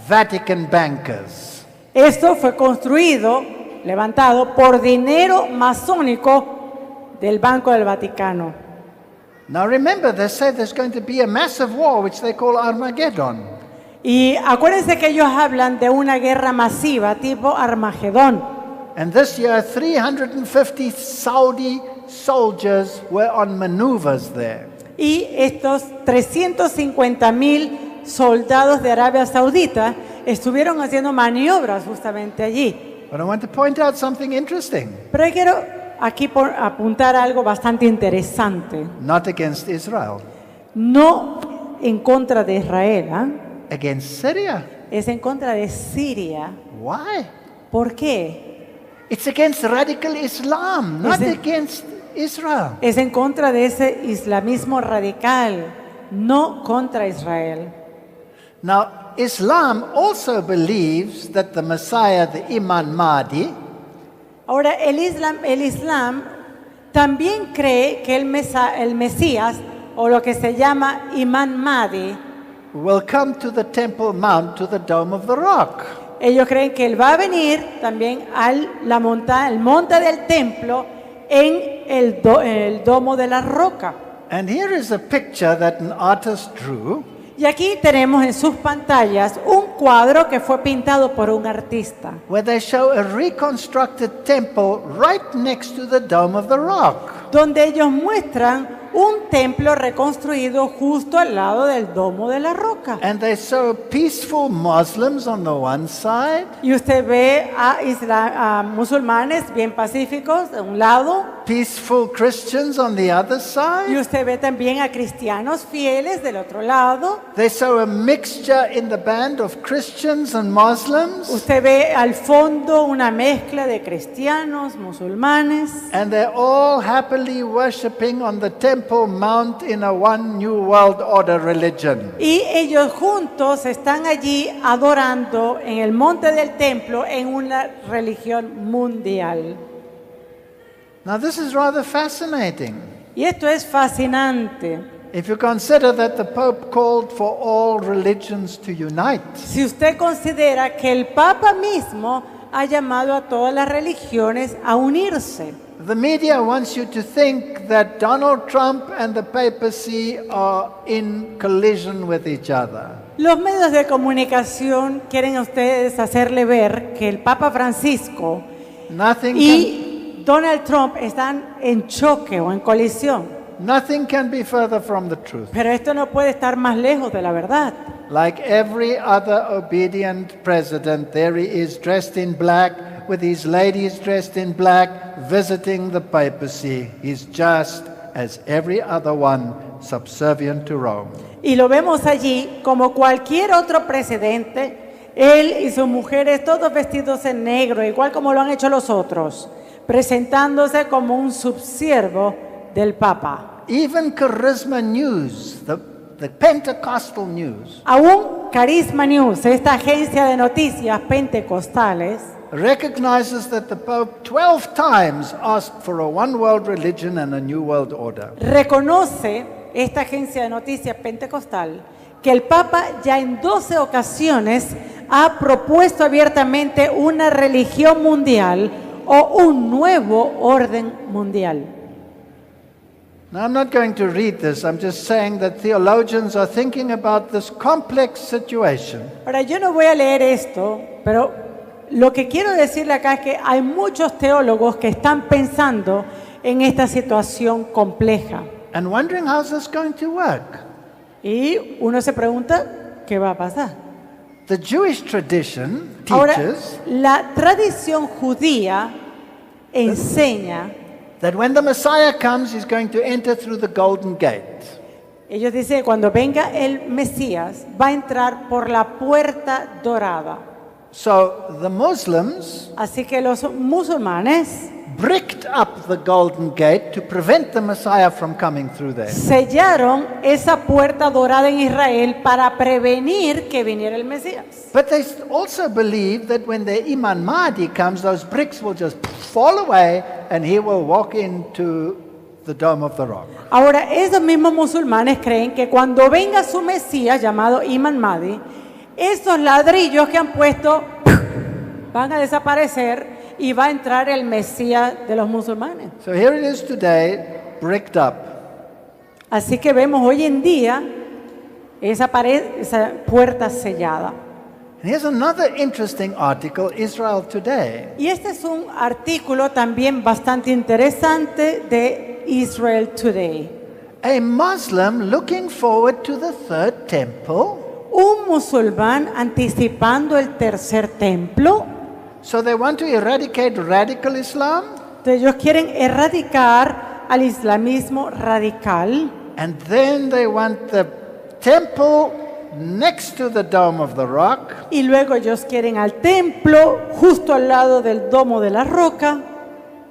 Vatican bankers. Esto fue construido, levantado por dinero masónico del Banco del Vaticano. Now remember, they say there's going to be a massive war which they call Armageddon. Y acuérdense que ellos hablan de una guerra masiva tipo Armagedón. And this year, 350 Saudi soldiers were on maneuvers there. Y estos 350.000 soldados de Arabia Saudita estuvieron haciendo maniobras justamente allí. But I want to point out something interesting. Pero yo quiero aquí apuntar algo bastante interesante. Not against Israel, No en contra de Israel, ¿ah? against Syria. Es en contra de Siria. Why? ¿Por qué? It's against radical Islam, not Is it- against Israel. Es en contra de ese islamismo radical, no contra Israel. Now, Islam also believes that the Messiah, the Imam Mahdi, Ahora, el Islam también cree que el Mesías, o lo que se llama Imam Mahdi, will come to the Temple Mount, to the Dome of the Rock. ellos creen que Él va a venir también al monte del templo en el domo de la roca. And here is a picture that an artist drew. Y aquí tenemos en sus pantallas un cuadro que fue pintado por un artista, Where they show a reconstructed temple right next to the Dome of the Rock. donde ellos muestran un templo reconstruido justo al lado del domo de la roca. And they show peaceful Muslims on the one side, Y usted ve a musulmanes bien pacíficos de un lado, peaceful Christians on the other y side. usted ve también a cristianos fieles del otro lado. They show a mixture in the band of Christians and Muslims. Usted ve al fondo una mezcla de cristianos, musulmanes, And they're all happily worshiping on the Temple Mount in a one New World Order religion. y ellos juntos están allí adorando en el monte del templo en una religión mundial. Now, this is rather fascinating. Y esto es fascinante. If you consider that the Pope called for all religions to unite, Si usted considera que el Papa mismo ha llamado a todas las religiones a unirse. the media wants you to think that Donald Trump and the papacy are in collision with each other. Los medios de comunicación quieren a ustedes hacerle ver que el Papa Francisco Nothing y Donald Trump están en choque o en colisión. nothing can be further from the truth. Pero esto no puede estar más lejos de la verdad. Like every other obedient president, there he is dressed in black, with his ladies dressed in black, visiting the papacy. He's just as every other one, subservient to Rome. Y lo vemos allí como cualquier otro presidente, él y sus mujeres todos vestidos en negro, igual como lo han hecho los otros, presentándose como un subsiervo del Papa. Even Charisma News, the Pentecostal news, Aún Carisma News, esta agencia de noticias pentecostales, recognizes that the Pope 12 times asked for a one world religion and a new world order. reconoce esta agencia de noticias pentecostal que el Papa ya en 12 ocasiones ha propuesto abiertamente una religión mundial o un nuevo orden mundial. Now, I'm not going to read this, I'm just saying that theologians are thinking about this complex situation. Ahora, yo no voy a leer esto, pero lo que quiero decirle acá es que hay muchos teólogos que están pensando en esta situación compleja. And wondering how's this going to work. Y uno se pregunta, ¿qué va a pasar? The Jewish tradition Ahora, teaches la tradición judía enseña, that when the Messiah comes, he's going to enter through the Golden Gate. ellos dicen que cuando venga el Mesías va a entrar por la puerta dorada. So the Muslims Así que los musulmanes bricked up the Golden Gate to prevent the Messiah from coming through there. sellaron esa puerta dorada en Israel para prevenir que viniera el Mesías. But they also believe that when the Imam Mahdi comes, those bricks will just fall away and he will walk into the Dome of the Rock. Ahora, esos mismos musulmanes creen que cuando venga su Mesías, llamado Imam Mahdi, esos ladrillos que han puesto van a desaparecer y va a entrar el Mesías de los musulmanes. So here it is today, bricked up. Así que vemos hoy en día esa pared, esa puerta sellada. And here's another interesting article, Israel Today. Y este es un artículo también bastante interesante de Israel Today. A Muslim looking forward to the third temple. Un musulmán anticipando el tercer templo. So they want to eradicate radical Islam, Entonces ellos quieren erradicar al islamismo radical and then they want the temple next to the Dome of the Rock, y luego ellos quieren al templo justo al lado del domo de la roca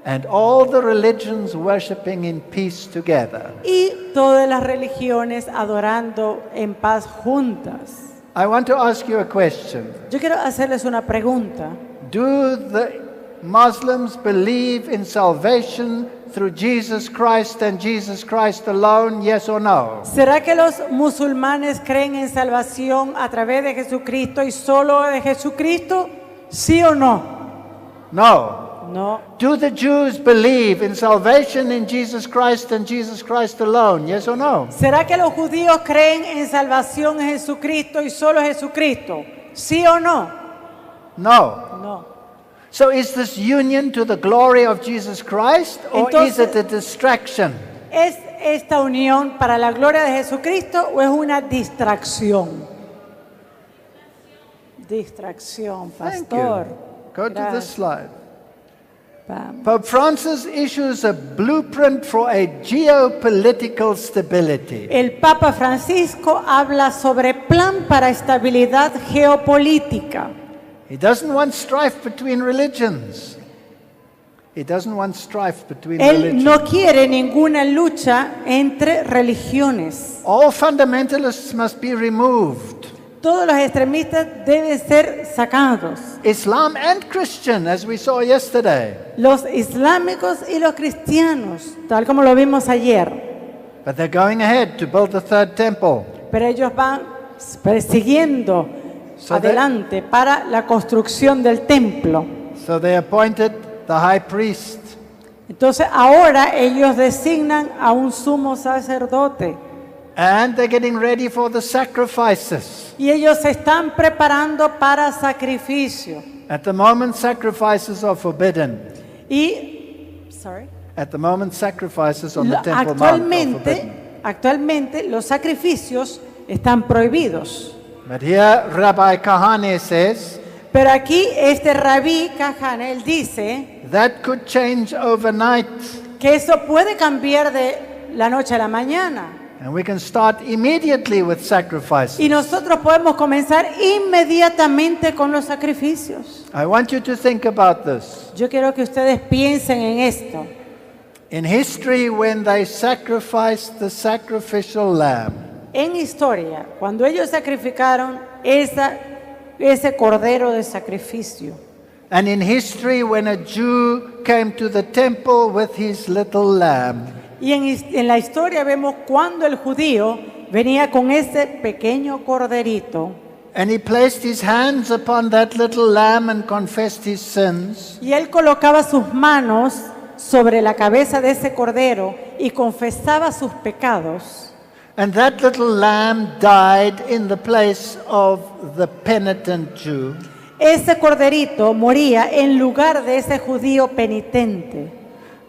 and all the religions worshiping in peace together. y todas las religiones adorando en paz juntas. I want to ask you a question. Yo quiero hacerles una pregunta. Do the Muslims believe in salvation through Jesus Christ and Jesus Christ alone? Yes or no? ¿Será que los musulmanes creen en salvación a través de Jesucristo y solo de Jesucristo? ¿Sí o no? No. No. Do the Jews believe in salvation in Jesus Christ and Jesus Christ alone? Yes or no? ¿Será que los judíos creen en salvación en Jesucristo y solo Jesucristo? ¿Sí o no? No. No. So is this union to the glory of Jesus Christ, or is it a distraction? ¿Es esta unión para la gloria de Jesucristo o es una distracción? Distracción, Thank pastor. you. Go to this Gracias. slide. Vamos. Pope Francis issues a blueprint for a geopolitical stability. El Papa Francisco habla sobre plan para estabilidad geopolítica. He doesn't want strife between religions. He doesn't want strife between Él religions. no quiere ninguna lucha entre religiones. All fundamentalists must be removed. Todos los extremistas deben ser sacados. Islam and Christian, as we saw yesterday. Los islámicos y los cristianos, tal como lo vimos ayer. But they're going ahead to build the third temple. Pero ellos van persiguiendo adelante para la construcción del templo. So they appointed the high priest. Entonces ahora ellos designan a un sumo sacerdote. And they're getting ready for the sacrifices. Y ellos se están preparando para sacrificio. At the moment, sacrifices are forbidden. At the moment, sacrifices on the Temple Mount are forbidden. Actualmente los sacrificios están prohibidos. But here, Rabbi Kahane says Pero aquí este rabí Kahane, él dice that could change overnight, que eso puede cambiar de la noche a la mañana. and we can start immediately with sacrifices. Y nosotros podemos comenzar inmediatamente con los sacrificios. I want you to think about this. Yo quiero que ustedes piensen en esto. In history, when they sacrificed the sacrificial lamb, En historia, cuando ellos sacrificaron ese cordero de sacrificio. and in history, when a Jew came to the temple with his little lamb, Y en la historia vemos cuando el judío venía con ese pequeño corderito and he placed his hands upon that little lamb and confessed his sins, y él colocaba sus manos sobre la cabeza de ese cordero y confesaba sus pecados. and that little lamb died in the place of the penitent Jew, Ese corderito moría en lugar de ese judío penitente.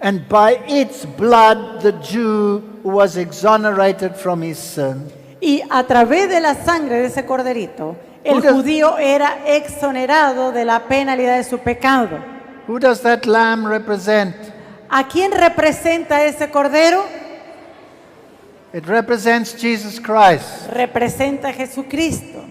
and by its blood the Jew was exonerated from his sin. Y a través de la sangre de ese corderito, el Who does- judío era exonerado de la penalidad de su pecado. Who does that lamb represent? ¿A quién representa ese cordero? It represents Jesus Christ. Representa a Jesucristo.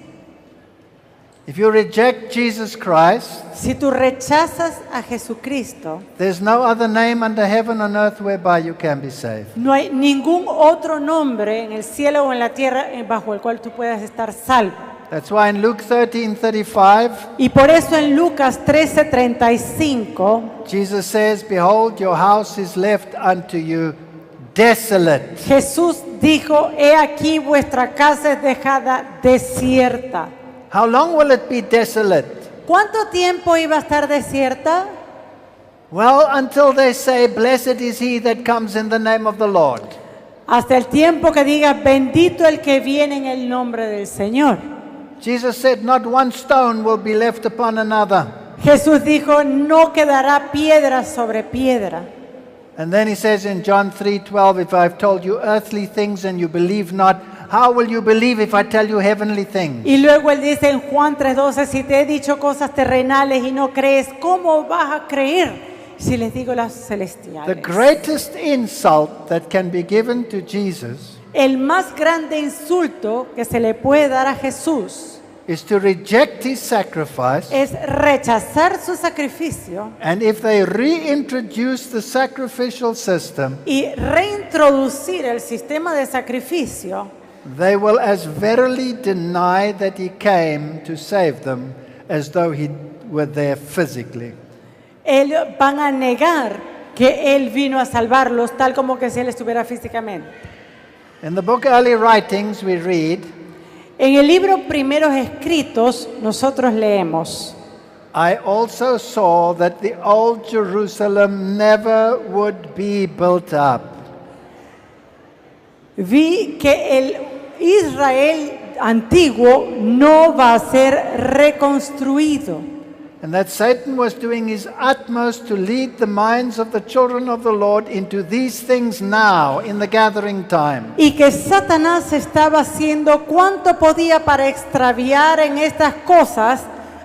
If you reject Jesus Christ, Si tú rechazas a Jesucristo, there's no other name under heaven and earth whereby you can be saved. no hay ningún otro nombre en el cielo o en la tierra bajo el cual tú puedas estar salvo. That's why in Luke 13:35, Y por eso en Lucas 13:35, Jesus says, "Behold, your house is left unto you desolate." Jesús dijo, he aquí vuestra casa es dejada desierta. How long will it be desolate? ¿Cuánto tiempo iba a estar desierta? Well, until they say, "Blessed is he that comes in the name of the Lord." Hasta el tiempo que digas, bendito el que viene en el nombre del Señor. Jesus said, "Not one stone will be left upon another." Jesús dijo, no quedará piedra sobre piedra. And then he says in John 3:12, "If I've told you earthly things and you believe not, how will you believe if I tell you heavenly things?" Y luego él dice en Juan 3:12, si te he dicho cosas terrenales y no crees, ¿cómo vas a creer si les digo las The celestiales? greatest insult that can be given to Jesus El más grande insulto que se le puede dar a Jesús is to reject his sacrifice. es rechazar su sacrificio And if they reintroduce the sacrificial system, y reintroducir el sistema de sacrificio. they will as verily deny that he came to save them as though he were there physically. Ellos van a negar que Él vino a salvarlos, tal como que si Él estuviera físicamente. In the book Early Writings we read, En el libro Primeros Escritos nosotros leemos: I also saw that the old Jerusalem never would be built up. Vi que el Israel antiguo no va a ser reconstruido. And that Satan was doing his utmost to lead the minds of the children of the Lord into these things now, in the gathering time. Y que Satanás estaba haciendo cuanto podía para extraviar en estas cosas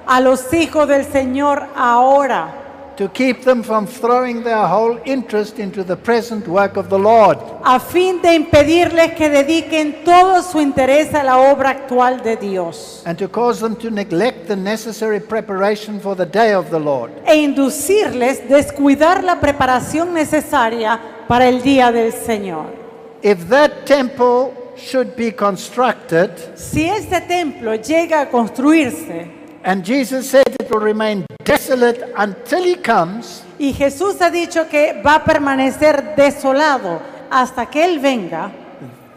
a los hijos del Señor ahora, To keep them from throwing their whole interest into the present work of the Lord. a fin de impedirles que dediquen todo su interés a la obra actual de Dios, And to cause them to neglect the necessary preparation for the day of the Lord. e inducirles a descuidar la preparación necesaria para el día del Señor. If that temple should be constructed, Si este templo llega a construirse, and Jesus said it will remain desolate until he comes, y Jesús ha dicho que va a permanecer desolado hasta que Él venga,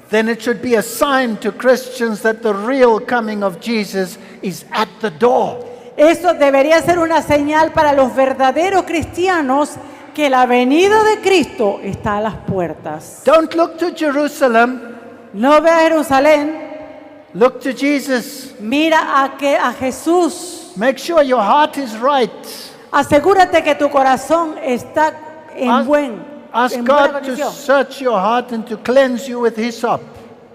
then it should be a sign to Christians that the real coming of Jesus is at the door. eso debería ser una señal para los verdaderos cristianos que la venida de Cristo está a las puertas. Don't look to Jerusalem, No ve a Jerusalén, look to Jesus. mira a Jesús. Make sure your heart is right. Asegúrate que tu corazón está en Ask buena God to condición. search your heart and to cleanse you with hyssop.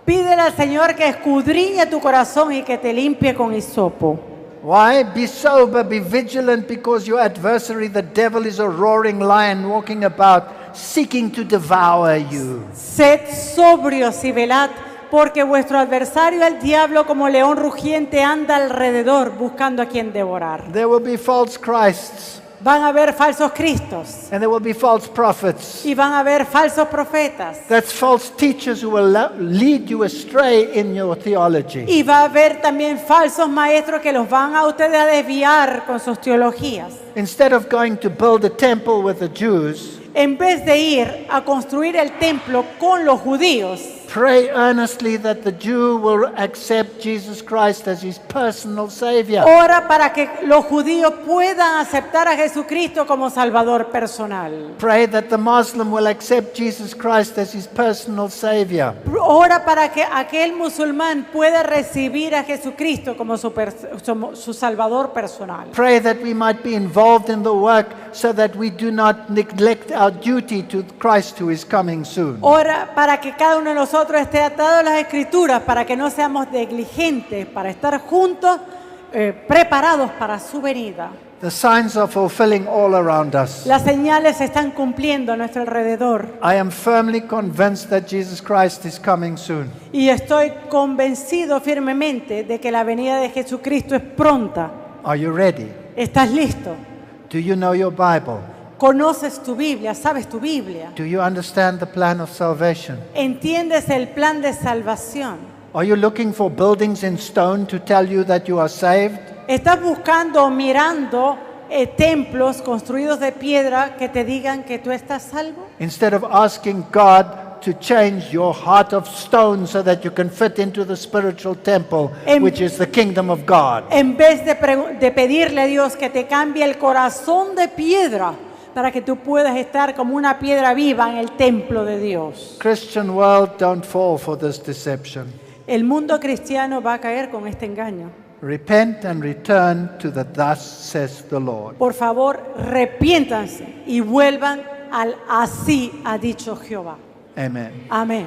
Pídele al Señor que escudriñe tu corazón y que te limpie con hisopo. Why? Be sober, be vigilant, because your adversary, the devil, is a roaring lion walking about, seeking to devour you. Sed sobrios y velad, porque vuestro adversario el diablo como león rugiente anda alrededor buscando a quien devorar. There will be false Christs, Van a haber falsos cristos and there will be false prophets. y van a haber falsos profetas. That's false teachers who will lead you astray in your theology. Y va a haber también falsos maestros que los van a ustedes a desviar con sus teologías. Instead of going to build a temple with the Jews, En vez de ir a construir el templo con los judíos, pray earnestly that the Jew will accept Jesus Christ as his personal Savior. ora para que los judíos puedan aceptar a Jesucristo como Salvador personal. Pray that the Muslim will accept Jesus Christ as his personal Savior. Ora para que aquel musulmán pueda recibir a Jesucristo como su Salvador personal. Pray that we might be involved in the work so that we do not neglect our duty to Christ who is coming soon. Ora para que cada uno de nosotros esté atado a las Escrituras, para que no seamos negligentes, para estar juntos, preparados para su venida. The signs are fulfilling all around us. Las señales se están cumpliendo a nuestro alrededor. I am firmly convinced that Jesus Christ is coming soon. Y estoy convencido firmemente de que la venida de Jesucristo es pronta. Are you ready? ¿Estás listo? Do you know your Bible? ¿Conoces tu Biblia? ¿Sabes tu Biblia? Do you understand the plan of salvation? ¿Entiendes el plan de salvación? Are you looking for buildings in stone to tell you that you are saved? ¿Estás buscando o mirando templos construidos de piedra que te digan que tú estás salvo? Instead of asking God to change your heart of stone so that you can fit into the spiritual temple, which is the kingdom of God. En vez de pedirle a Dios que te cambie el corazón de piedra para que tú puedas estar como una piedra viva en el templo de Dios. Christian world, don't fall for this deception. El mundo cristiano va a caer con este engaño. Repent and return to the thus says the Lord. Por favor, arrepiéntanse y vuelvan al así ha dicho Jehová. Amen. Amén.